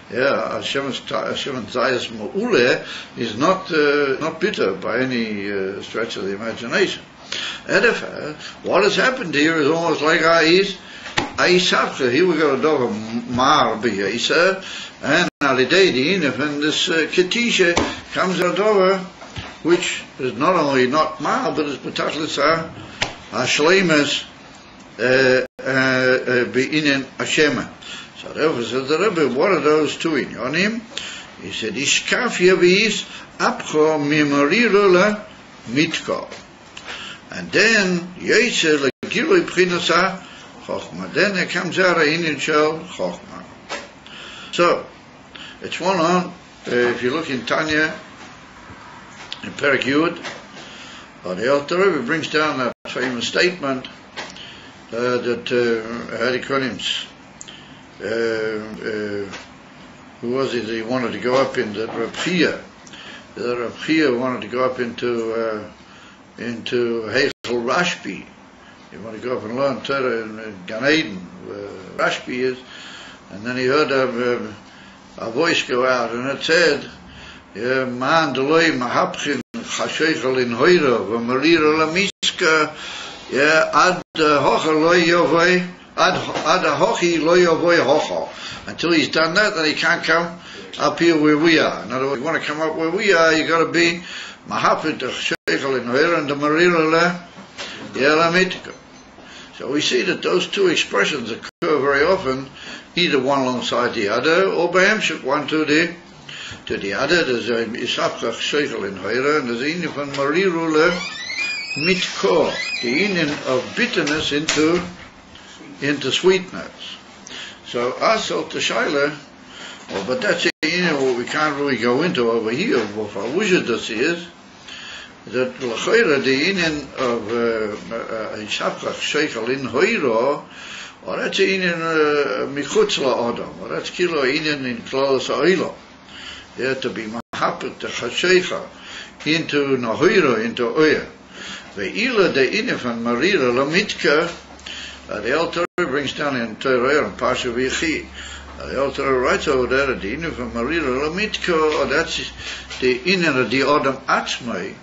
shemen zayas ma'ule is not bitter by any stretch of the imagination. Edifer, what has happened here is almost like Ais Sapcha. Here we got a dog of Mar B'Yisa, and Alidei Inif, and this Ketisha comes out over, which is not only not Mar, but it's B'Tachlis HaShleimus B'Inen Hashemen. So therefore says the Rebbe, what are those two inyonim? He said, Ishkafia v'is apcho mimarira la mitko. And then, Yetzer legilui b'chinas chochma. Then there comes out a inyan shel chochma. So, it's one on, if you look in Tanya, in Perek Yud, the Alter Rebbe brings down that famous statement that Hadikonims, who was it? He wanted to go up in the Reb Chia wanted to go up into Heichel Rashbi, You want to go up and learn Torah in Gan Eden, where Rashbi is. And then he heard a voice go out, and it said, "Man deloi mahapchin chasheichel in hoira v'marira lamiska ad hocha lo yovei ad hochi lo yovei hocha." Until he's done that, then he can't come up here where we are. In other words, you want to come up where we are, you got to be mahapchin chasheichel in hoira and the marira lamitka. So we see that those two expressions occur very often, either one alongside the other, or by hemshech one to the other. There's a isapchach sheichel in hoira, and there's a inyan from marirule mitko, the inyan of bitterness into sweetness. So asal to shaila, but that's a inyan what we can't really go into over here. What our wujudus is that l'choira the inyan of isapchach sheichel in hoira, or that's a inyan michutz la'adam, or that's kilo inyan in klaus ha'olam. To be mahapet the chasheicha into nahoira, into oya. Ve'ila the inyan from marira lamitka, the Alter brings down in Torah and Pasha V'Yechi. The Alter writes over there the inyan from marira lamitka, or that's the inyan of the adam atzmai.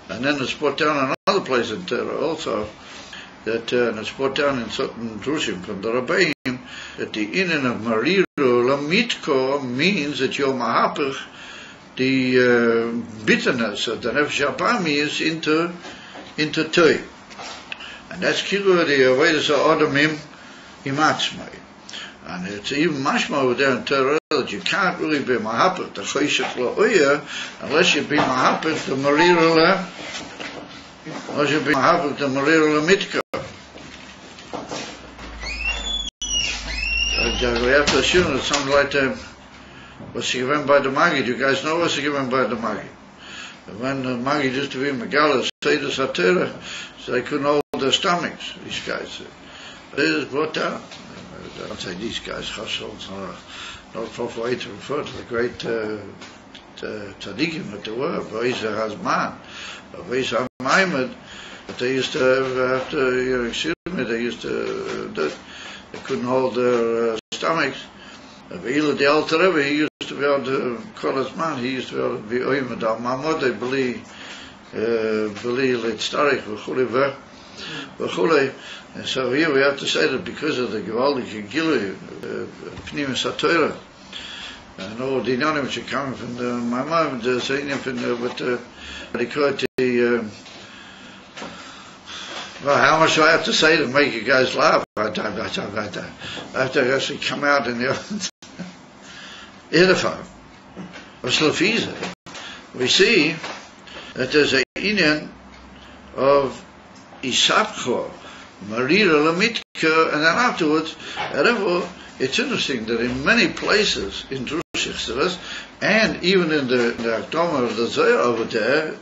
And then it's put down in another place in Torah also, that and it's put down in certain drushim from the Rabbeim, that the inyan of marira lamitko means that you're mahapach the bitterness of the nefesh apami is into toy, and that's kilo the avodas ha'adamim imatzmai. And it's even mashma over there in Torah that you can't really be mahapach the choshech la'oya unless you be mahapach the marira lamitka. We have to assume that something like what's given by the Maggid. You guys know what's given by the Maggid. When the Maggid used to be Megalas, Seder Satira, so they couldn't hold their stomachs, these guys. They just brought down. I don't say these guys, Chashol, it's not a proper way to refer to the great tzaddikim that they were, V'isa Hazman, V'isa Maimed, but they used to have to, they used to, they couldn't hold their stomachs. Ve'ila the Alter Rebbe, he used to be able to call his man, he used to be able to be oimed al mamode, beli litztarich, v'chulei. And so here we have to say that because of the gewaldige gilui, pnimis ha'torah, and all the inyanim which are coming from my mind, there's a inyan from what they call it the, well, how much do I have to say to make you guys laugh? I have to actually come out in the edify. We see that there's a inyan of isapcho, marira lamitka, and then afterwards, therefore, it's interesting that in many places in Drushich and even in the Akdama of the Zohar over there,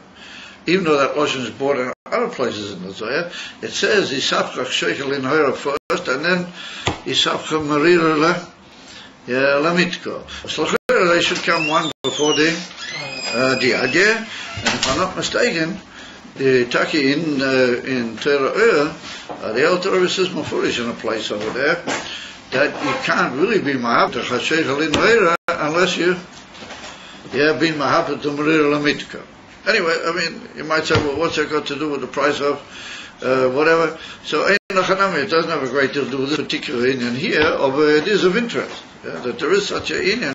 even though that Lashon is brought in other places in the Zohar, it says Isapchach Sheichel in Hoira first, and then Isapchach Marira Lamitko. So they should come one before the Adya, and if I'm not mistaken, the Taki in Torah, the Alter Rebbe says Mufurish in a place over there, that you can't really be Mahabta Chasheichel in Hoira unless you have been Mahabta to Marira Lamitko. Anyway, I mean, you might say, well, what's that got to do with the price of whatever? So, it doesn't have a great deal to do with this particular inyan here, although it is of interest, that there is such a inyan,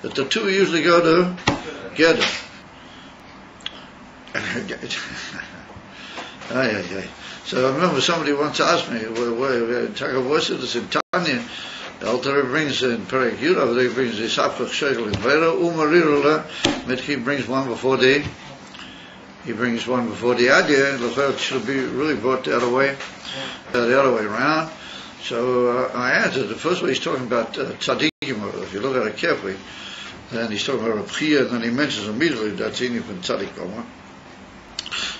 that the two usually go together. So I remember somebody once asked me, what's this in Tanya? The Alter Rebbe brings in Perek Yud, over there he brings the Sapchach Sheichel in Vera, Umarirula, he brings one before the Adya, and it should be really brought the other way around. So I answered, the first way he's talking about tzaddikim, if you look at it carefully, then he's talking about Rabchia, and then he mentions immediately that's in from tzaddik Omer.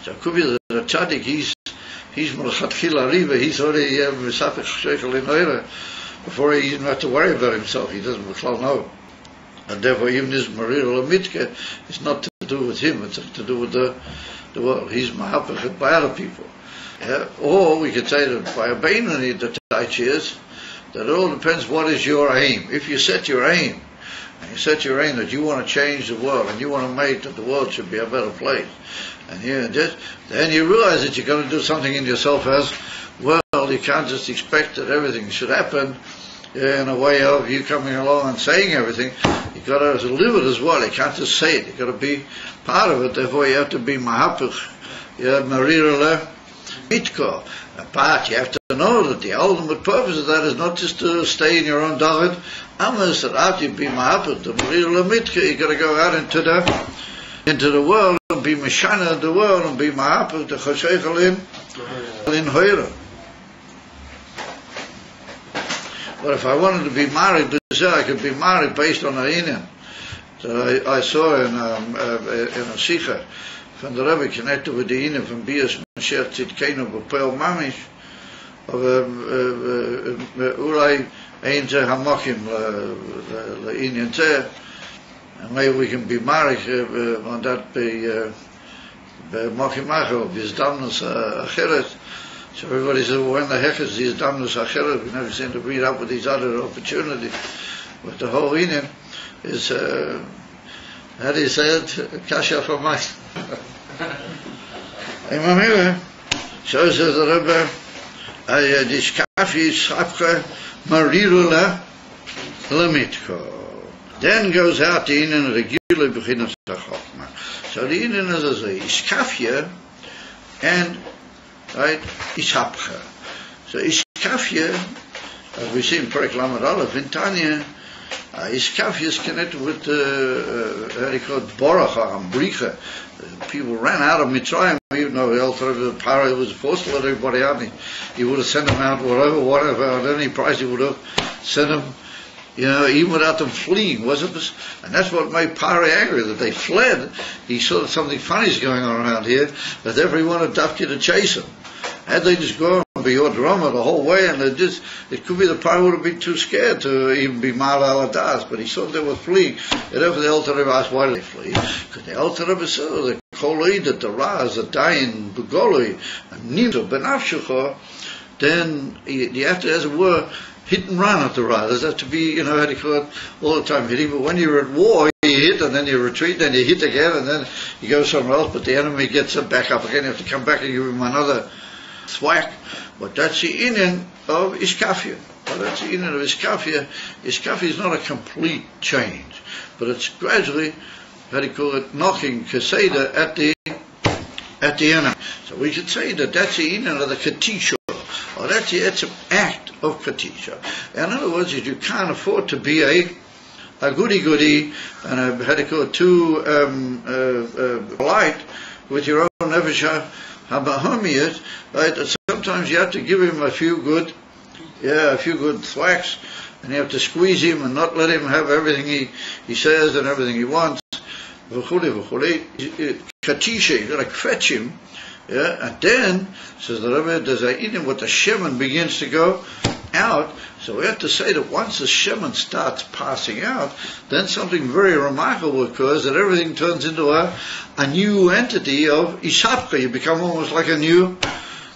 So it could be that the tzaddik, he's Melchatchila Riva, he's already Sapchach Sheichel in Vera, before he even have to worry about himself. He doesn't know. And therefore even his Marira Lamitka is not to do with him, it's to do with the world. He's mahapach by other people. Yeah? Or we could say that by a Beinoni, the Taich is that it all depends what is your aim. If you set your aim, and you set your aim that you want to change the world, and you want to make that the world should be a better place, and then you realize that you're going to do something in yourself as well. You can't just expect that everything should happen in a way of you coming along and saying everything. You've got to live it as well. You can't just say it. You've got to be part of it. Therefore, you have to be mahapich, marira mitko. But you have to know that the ultimate purpose of that is not just to stay in your own dalit. Amas that after you be mahapich, the marira mitko, you've got to go out into the world and be mishana the world and be mahapich the chasheichel in hoira. But if I wanted to be married, I could be married based on a inyan. So I saw in a sikha from the Rebbe connected with the inyan from Bias Mashiach Tzidkeinu B'Peil Mamish of Ulai Ein Zeh Hamochim L'Inyan Zeh, and maybe we can be married on that Mochim Acho Bizdamnus Acheret. So everybody says, well, when the heck is these damnus acheret? We never seem to read up with these other opportunities. But the whole inyan is, how do you say it? Kasha for my. So says the Rebbe, this kafi sapcha marirula lamitko. Then goes out the inyan regular beginning of chokma. So the inyan is a iskafia and right, ishapcha. So iskafia, as we see in Perek Lamed Aleph in Tanya, iskafia is connected with how they call it boracha and bricha. People ran out of Mitzrayim, even though the Alter Paro was supposed to let everybody out. He would have sent them out whatever, at any price he would have sent them. Even without them fleeing, wasn't this? And that's what made Paro angry, that they fled. He saw that something funny is going on around here, that everyone had ducked you to chase them. Had they just gone be your drummer the whole way, and it could be the Paro would have been too scared to even be Mal Aladas, but he saw they were fleeing. And after the Alter Rebbe asked, why did they flee? Because the Alter Rebbe saw the Koloi, that the Raz, the Dayin, Begoloi, and Nimzo, Benafshecha, then you have to, as it were, hit and run at the riders. That to be, how do you call it, all the time hitting. But when you're at war, you hit and then you retreat, then you hit again, and then you go somewhere else. But the enemy gets back up again. You have to come back and give him another thwack. But that's the inyan of iskafia. That's the inyan of iskafia. Iskafia is not a complete change, but it's gradually, how do you call it, knocking kaseda at the enemy. So we should say that that's the inyan of the katisha. Or it's an act of katisha. In other words, you can't afford to be a goody-goody and too polite with your own nefesh habahomiyat, right? Sometimes you have to give him a few good thwacks, and you have to squeeze him and not let him have everything he says and everything he wants. Katisha, you got to fetch him. And then, says the Rebbe, there's a inyan what the shemen begins to go out. So we have to say that once the shemen starts passing out, then something very remarkable occurs, that everything turns into a new entity of ishapcha. You become almost like a new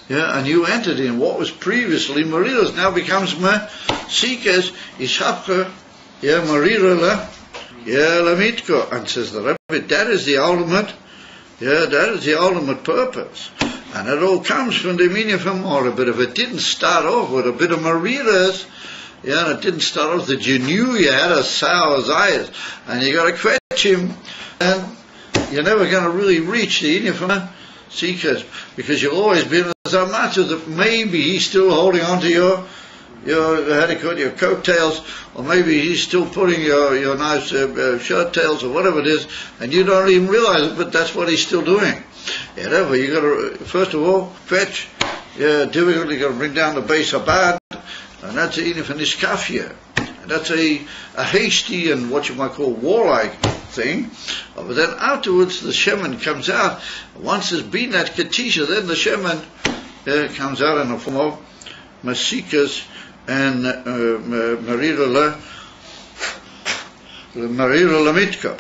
entity. And what was previously mariras now becomes masikas, ishapcha, marira lamitko. And says the Rebbe, that is the ultimate. That is the ultimate purpose. And it all comes from the meaning of Mora. But if it didn't start off with a bit of mariras, and it didn't start off that you knew you had a sour zayas, and you got to quetch him, and you're never going to really reach the inyan from seekers, because you'll always be in a zamatzu that maybe he's still holding on to your coattails, or maybe he's still putting your nice shirt tails or whatever it is, and you don't even realize it, but that's what he's still doing. Whatever, you got to first of all fetch. Difficult. You got to bring down the base abad, and that's the inyan for niskafia. And that's a hasty and what you might call warlike thing. But then afterwards the shemen comes out. Once there's been that katisha, then the shemen comes out in the form of masikas and marira lamitka.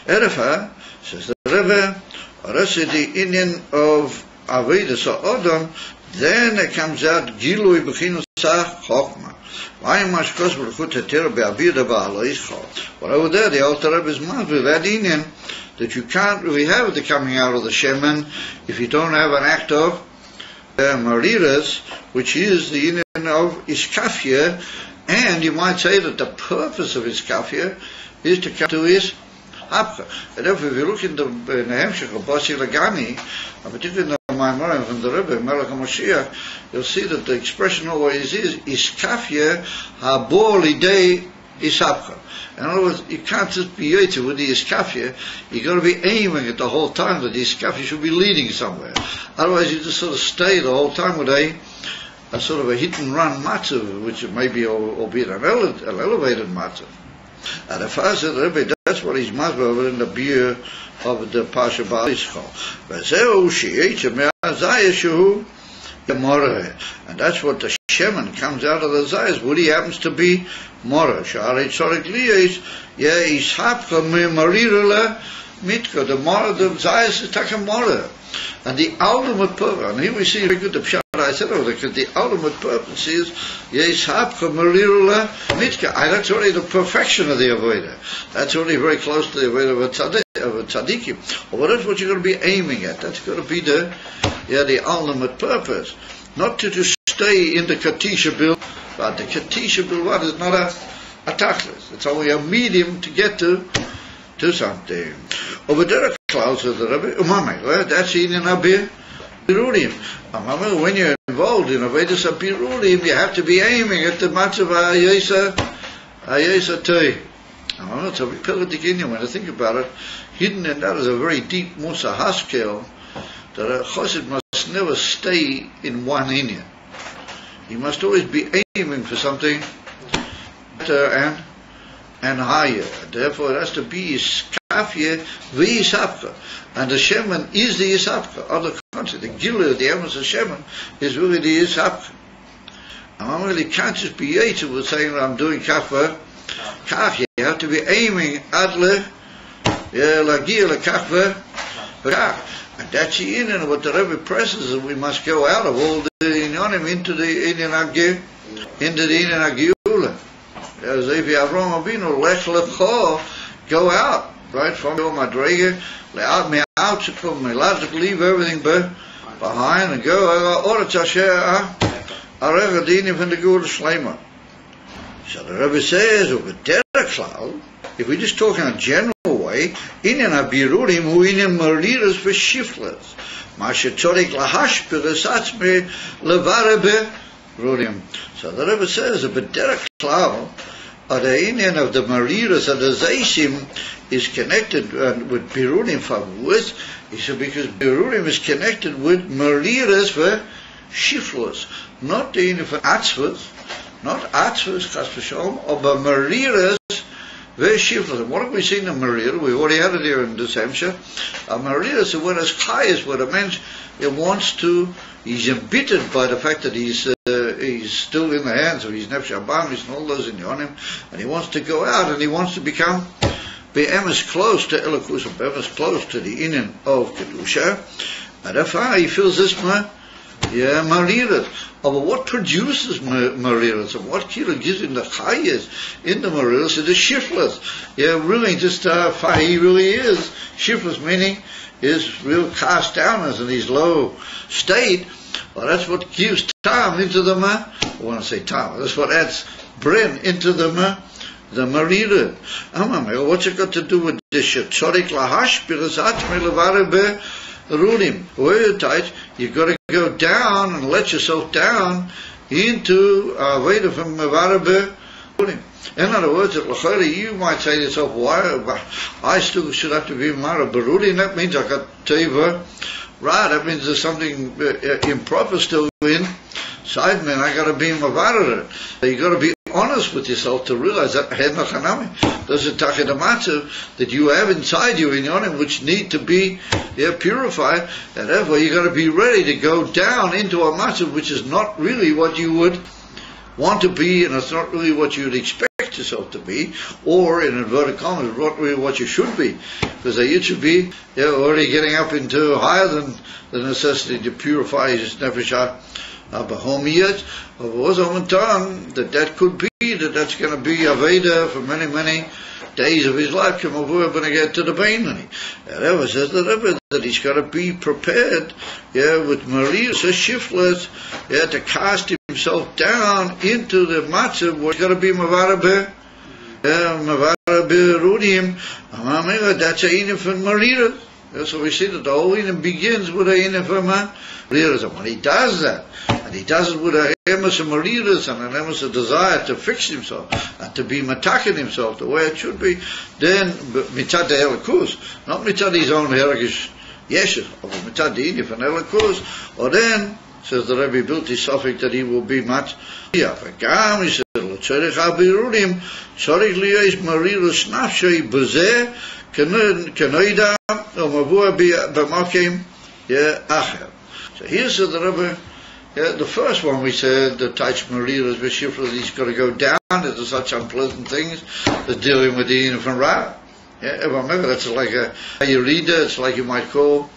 Erefa, says the Rebbe, that's the Indian of Avodah Sa'odom. Then it comes out Gilui B'chinu Sach Chokma. Why must Kos B'chut Heter Be'avida Ba'aloischo? But over there, the Alter Rebbe is marked with that Indian that you can't really have the coming out of the Shemen if you don't have an act of Mariras, which is the Indian of Iskafia, and you might say that the purpose of Iskafia is to come to his Hapcha. And if you look in the Hemshech of Basi Lagani, particularly in the Maimorim from the Rebbe, Melech HaMashiach, you'll see that the expression always is Iskafia Habor Lidei Ishapcha. In other words, you can't just be yotze with the Iskafia, you've got to be aiming it the whole time that the Iskafia should be leading somewhere. Otherwise you just sort of stay the whole time with a sort of a hit and run matzav, which may be albeit an elevated matzav. And the Father the Rebbe, that's what he's mazba over in the beer of the Pasha Ba'alishcho. And that's what the Shemen comes out of the Zayas, what he happens to be Mora. Sha'arei Tzorik Liyes, Yishapcha Me'marirele Mitka. The Mora, the Zayas is Taka Mora. And the ultimate purpose, and here we see very good the Pshat I said over there, because the ultimate purpose is Yishapcha Me'marirele Mitka. That's already the perfection of the Avodah. That's already very close to the Avodah of a Tzaddikim. Well, that's what you're going to be aiming at. That's going to be the ultimate purpose. Not to just stay in the Katisha Bill, but the Katisha Bill is not a tachlis. It's only a medium to get to something. Over there, clouds of the Rebbe, that's in Abir Birulim. When you're involved in Avedis of Birulim, you have to be aiming at the matzav Ayesa Tei. So we pill it again when I think about it. Hidden in that is a very deep Musa Haskel that a Chosid must never stay in one Indian. He must always be aiming for something better and higher. Therefore, it has to be Iskafia v'Yisapcha. And the Shemen is the Yisapcha. On the contrary, the Gilu, the Emes of Shemen, is really the Yisapcha. And I really can't just be yotze with saying that I'm doing Kafah. You have to be aiming at Lagia Lekafah. And that's the Indian, what the Rebbe presses, and we must go out of all the Inyanim into the Indian Agir, into the Indian Agiyula. As if you have Avram Avinu, Lech Lecho, go out, right, from your Madrega, out to come, allowed to leave everything behind and go, Ora Tasher, Aregadini from the Gula Shlema. So the Rebbe says, over Dereklal, if we just talk in a general way, Inyan Abirurim, who Inyan Mariras for shiftless. Masha Tzorik Lahashpiras Atzme Levarebe Rurim. So the Rebbe says, the Bederek Klal, or the Inyan of the Mariras and the Zaysim is connected with Birurim Favuz, because Birurim is connected with Mariras for shiftless. Not the Inyan for Atzvus, not Atzvus, Chas V'Shalom, but Mariras very shiftless. And what have we seen in Maria? We've already had it here in this Hemshech. Maria is when it's chayes, where the man he's embittered by the fact that he's still in the hands of his nefesh abamis and all those in Yonim, and he wants to go out and he wants to become be'emes close to Elokus, be'emes close to the Inyan of Kedusha, and therefore he feels this Mariras. But what produces Mariras and what kilo gives him the chayes in the Mariras is the shiftless. Really just he really is shiftless, meaning is real cast downers in his low state. Well, that's what gives time into the I want to say time. That's what adds bren into the Marira. What's it got to do with this? Tzorik lahash birazat melevare Rudim. You've got to go down and let yourself down into Veda from Mavarabe Rudim. In other words, you might say to yourself, why I still should have to be Mara Barudim? That means I got Teva. Right, that means there's something improper still inside me, and I got to be Mavarah. You got to be honest with yourself to realize that there's a tachid that you have inside you in Yonim which need to be purified, and therefore you got to be ready to go down into a matzav which is not really what you would want to be, and it's not really what you'd expect yourself to be, or in inverted commas, not really what you should be, because you should be already getting up into higher than the necessity to purify his nefesh bahomiyat. Was on time that could be that's going to be Aveda for many days of his life. Come over when I get to the Bainani. However, says the Rebbe that he's got to be prepared, with Maria says shiftless, to cast himself down into the matzah where he's got to be Mavarabe, Rudim. That's a inyan for Maria. So we see that the whole inyan begins with a inyan for Maria. When he does that, and he does it with a emes of maridas and an emes of desire to fix himself and to be matakin himself the way it should be, then mitzad the elikus, not mitzad his own herigish yeshes, but mitzad the inyan for elikus, or then says the Rebbe built his suffix that he will be mat. V'gam he said l'tzorech habirudim tzorech liyos maridas nafshei b'zeh kenoida u'mavua b'makim acher. So here said the Rebbe, the first one we said, the Taich Maridas B'Shifra, he's got to go down into such unpleasant things, the dealing with the Inyan from Ra. Remember, that's like a Yerida, it's like you might call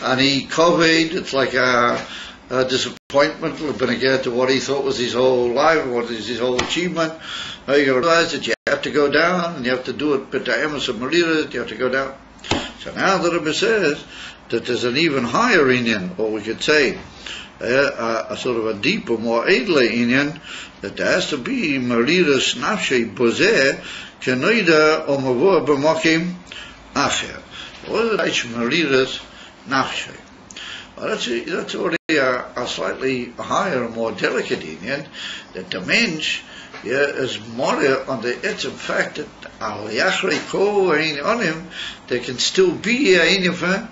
Ani Koved, it's like a disappointment, to what he thought was his whole life, what is his whole achievement. Now you got to realize that you have to go down, and you have to do it, but the Emes of Maridas, you have to go down. So now the Rebbe says that there's an even higher inyan, or we could say a sort of a deeper, more edle inyan, that there has to be maridas nafshei bozeh kenoida or mavur b'makim acher. What is it? Maridas nafshei. Well, that's already a slightly higher and more delicate inyan, that the mensch is more on the etzem fact that al yachrei kol on him there can still be a inyan for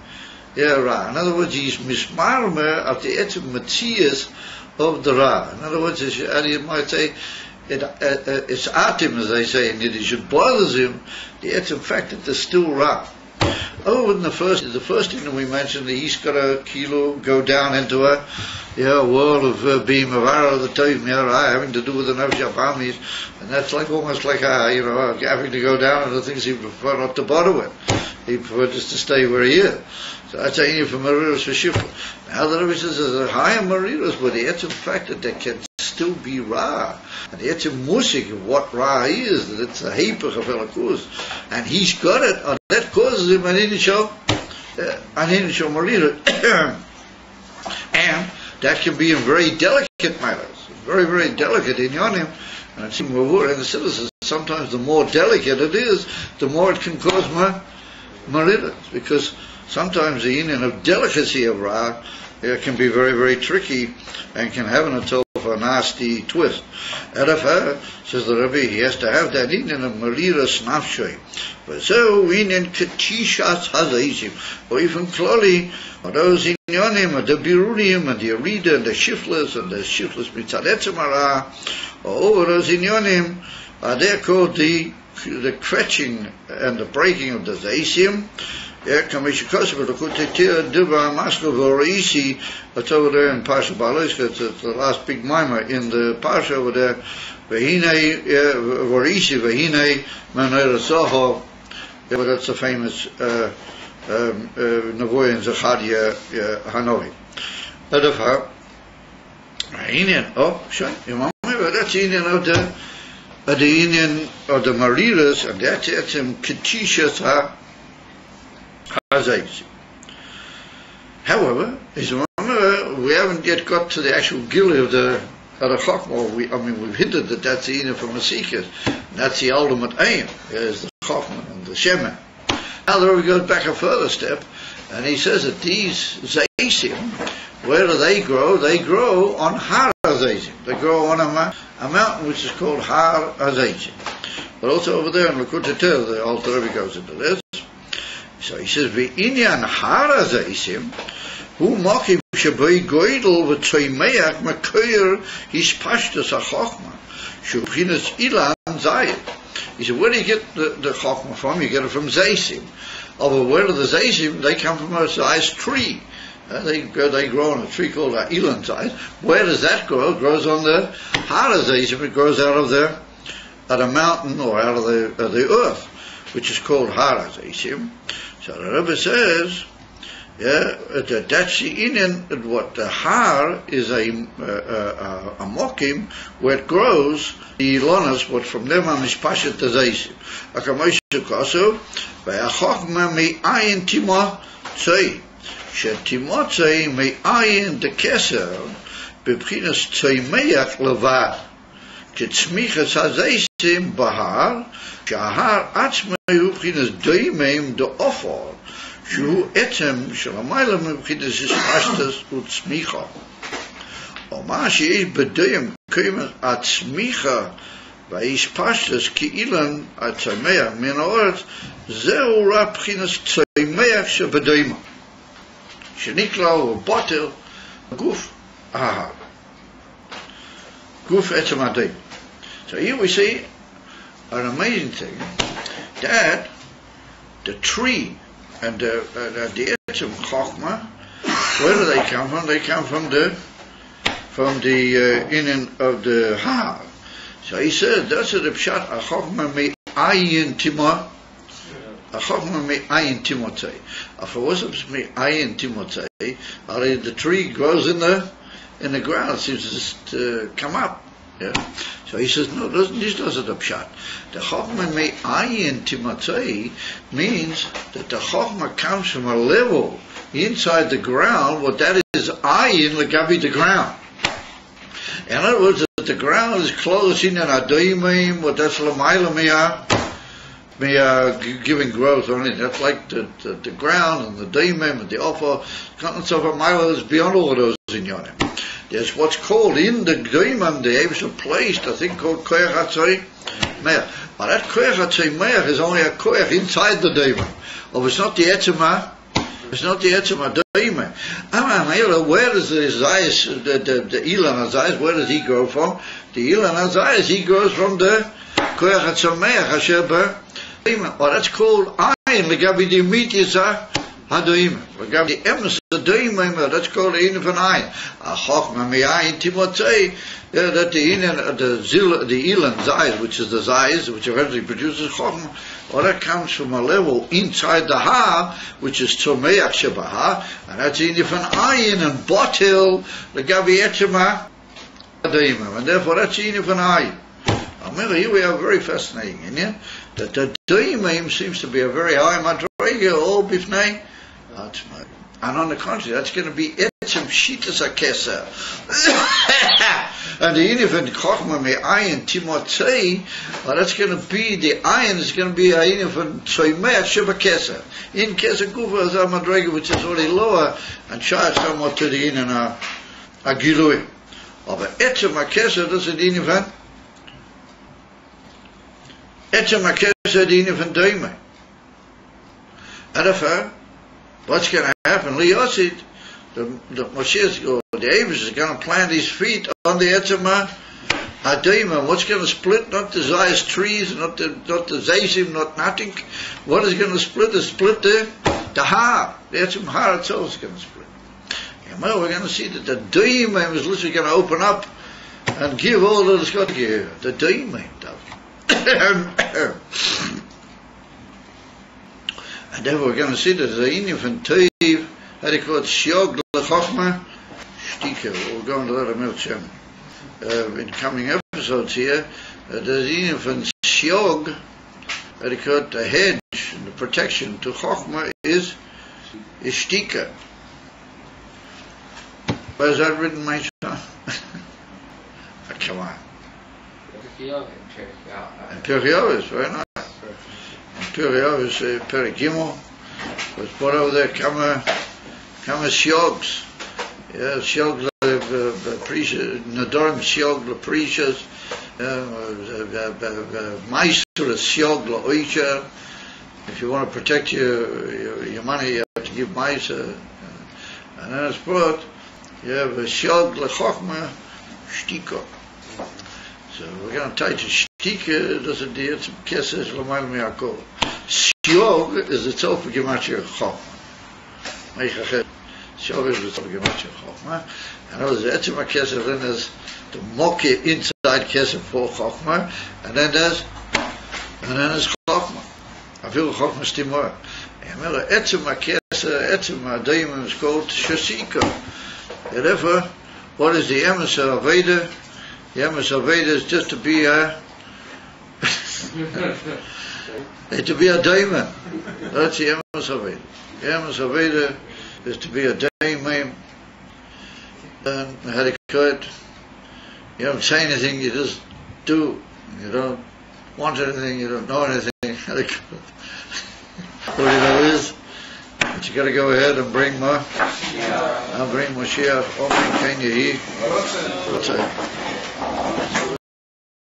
Ra. In other words, he's mismarmer of the etzem matzias of the Ra. In other words, you might say, it's atim, as they say in Yiddish. It bothers him, the etzem fact that there's still Ra. Oh, in the first thing that we mentioned, that he's got a kilo go down into a world of being Mavara of the Toiv, having to do with the Nefesh Abamis, and that's like almost like having to go down into things he prefer not to bother with. He prefers just to stay where he is. So that's saying for Maridas for Shifra. Now the Rebbe says there's a higher Maridas, but the etzem fact that there can still be Ra, and the etzem musik of what Ra is, that it's a heipach of Elikus, and he's got it, and that causes him an initial Maridas. And that can be in very delicate matters, very delicate in Yonim, and it's in Mavur and the citizens. Sometimes the more delicate it is, the more it can cause Maridas, because sometimes the union of delicacy of Ra can be very tricky and can have in itself a nasty twist. Erefa, says the Rebbe, he has to have that union of Maridas Nafshay. But so, union Ketishas Hazaisim, or even Kloli, or those inyonim, or the Birurim, and the Arida, and the shiftless Mitzadetzim Ra, or over those inyonim, they're called the kretching and the breaking of the Zaisim. That's over there in Parsha Baloiska. It's the last big mimer in the Parsha over there. V'hinei Vorisi V'hinei Manera Soho. That's the famous Nevoy in Zecharia Hanovi. That's the Indian of the Indian of the Maridas, and that's in Ketishas However, we haven't yet got to the actual gilui of the Chokmah. We've hinted that that's the inyan for Masikas. That's the ultimate aim, is the Chokmah and the Shema. Now the Rebbe goes back a further step, and he says that these Zaysim, where do they grow? They grow on Har HaZaysim. They grow on a mountain which is called Har HaZaysim. But also over there in Likutei Torah, the Alter Rebbe goes into this. So he says, "V'inyan Har HaZaysim, hu makim shebei goydel v'tzoymeach makoyer hispashtus ha'chochma, shubchinas ilan zayit." He said, where do you get the chochma from? You get it from Zaysim. Although where are the Zaysim? They come from a size tree. They grow on a tree called an elan zayis. Where does that grow? It grows on the hara zayis. It grows out of a mountain or out of the earth, which is called hara zayis. So the Rebbe says, that's the inyan. What the har is a mokim where it grows the ilonas. What from them is pashat zayis. Akamosh kaso ve'achokma me'ayin timo tzei. שתימוצי מאין דקסר בבחינת צמח לבד כצמיחת הזיסים בהר שההר עצמו הוא בחינת דיימים דאופר שהוא עצם של המיילה מבחינת הספשטס וצמיחה ומה שיש בדיים כימת הצמיחה והספשטס כאילן הצמח מן הארץ זהו רק בחינת צמח שבדיימה שנקרא ובוטל גוף ההר. Guf etzem adayim. So here we see an amazing thing that the tree and the etzem chokhmah, where do they come from? They come from the inyan of the har. So he says that's the pshat a chokhmah me'ayin timah. A chokhmah me'ayin timotzei. For what's me'ayin timotzei? The tree grows in the ground. It seems to just come up. Yeah. So he says, no, this doesn't a pshat. The chokhmah me'ayin timotzei means that the chokhmah comes from a level inside the ground. What that is ayin legabi the ground. In other words, that the ground is close in an adayimim. What that's l'mayla giving growth or anything. That's like the ground and the daimim and the offer. Continents of a mile is beyond all of those in Yonim. There's what's called in the daimim, the Abish placed, I think called koyach hatzai me'ach. But that koyach hatzai me'ach is only a koyach inside the daimim. Or it's not the etzema. It's not the etzema daimim. Where does the zayis, the ilan zayis, where does he grow from? The ilan zayis, he grows from the koyach hatzai me'ach asher. Well, that's called ayin legabi the immediate hadoim. Legabi the emes the doimim. That's called the inyan of an ayin. A chokhmah me'ayin timotzei. That the inyan the ilan zayis, which is the zayis, which eventually produces chokhmah. Well, that comes from a level inside the ha, which is tzomeach shebahar, and that's the inyan of an ayin and botil legabi etzema hadoim. And therefore, that's the inyan of an ayin. Remember, here we have a very fascinating inyan. That the daimim seems to be a very high madrega, all bifnei atzmai. And on the contrary, that's going to be etzem shitas hakeser. And the inyan of chokhmah me'ayin timotzei, that's going to be, the ayin is going to be a inyan of tzoymech shebakeser. In keser gufa is a madrega which is already lower, and shayach somewhat to the inyan agilui. But etzem hakeser does it inyan of etzem hakeser the inyan of daimim. And therefore, what's going to happen? Liyosid, the Moshiach or the Abish is going to plant his feet on the etzem daimim. What's going to split? Not the zayis trees, not the zaysim, not nothing. What is going to split? Is split the har. The etzem har itself is going to split. And well, we're going to see that the daimim is literally going to open up and give all that it's got to give. The daimim does. And then we're going to see that the inyan from Teiv, how they call it shiog lechokhmah shtika. We'll go into that in a minute. In coming episodes here, the inyan from shiog, how they call it the hedge and the protection to chokhmah is shtika. Where is that written, my son? Come on. And Periyah is very nice. And Periyah is Peri Gimel. Was brought over there, come shiogs. Yeah, shiog leprishas, Nadorim shiog leprishas, Meister shiog leoicher. If you want to protect your money, you have to give Meister. And then it's brought, you have a shiog lechokhmah shtika. So we're going to tie to shtika, doesn't do it, keses l'mayl mi'akol. Shiog is itself a gematria chokhmah. Sure is it's all much Chachma. And it was Etzim HaKesef, then there's the Moki inside Kesef for Chachma, and then there's Chachma. I feel Chachma Stimor. Etzim HaKesef, Etzim HaDaimim is called Shasika. Therefore, what is the Emes HaAveda? The Emes HaAveda is just to be a daimon. That's the Emes HaAveda. The Emes HaAveda is to be a daimon. And how to call it? You don't say anything, you just do. You don't want anything, you don't know anything. How to call it? What you know is that you got to go ahead and bring Mashiach. Omen Ken Yehi. What's that?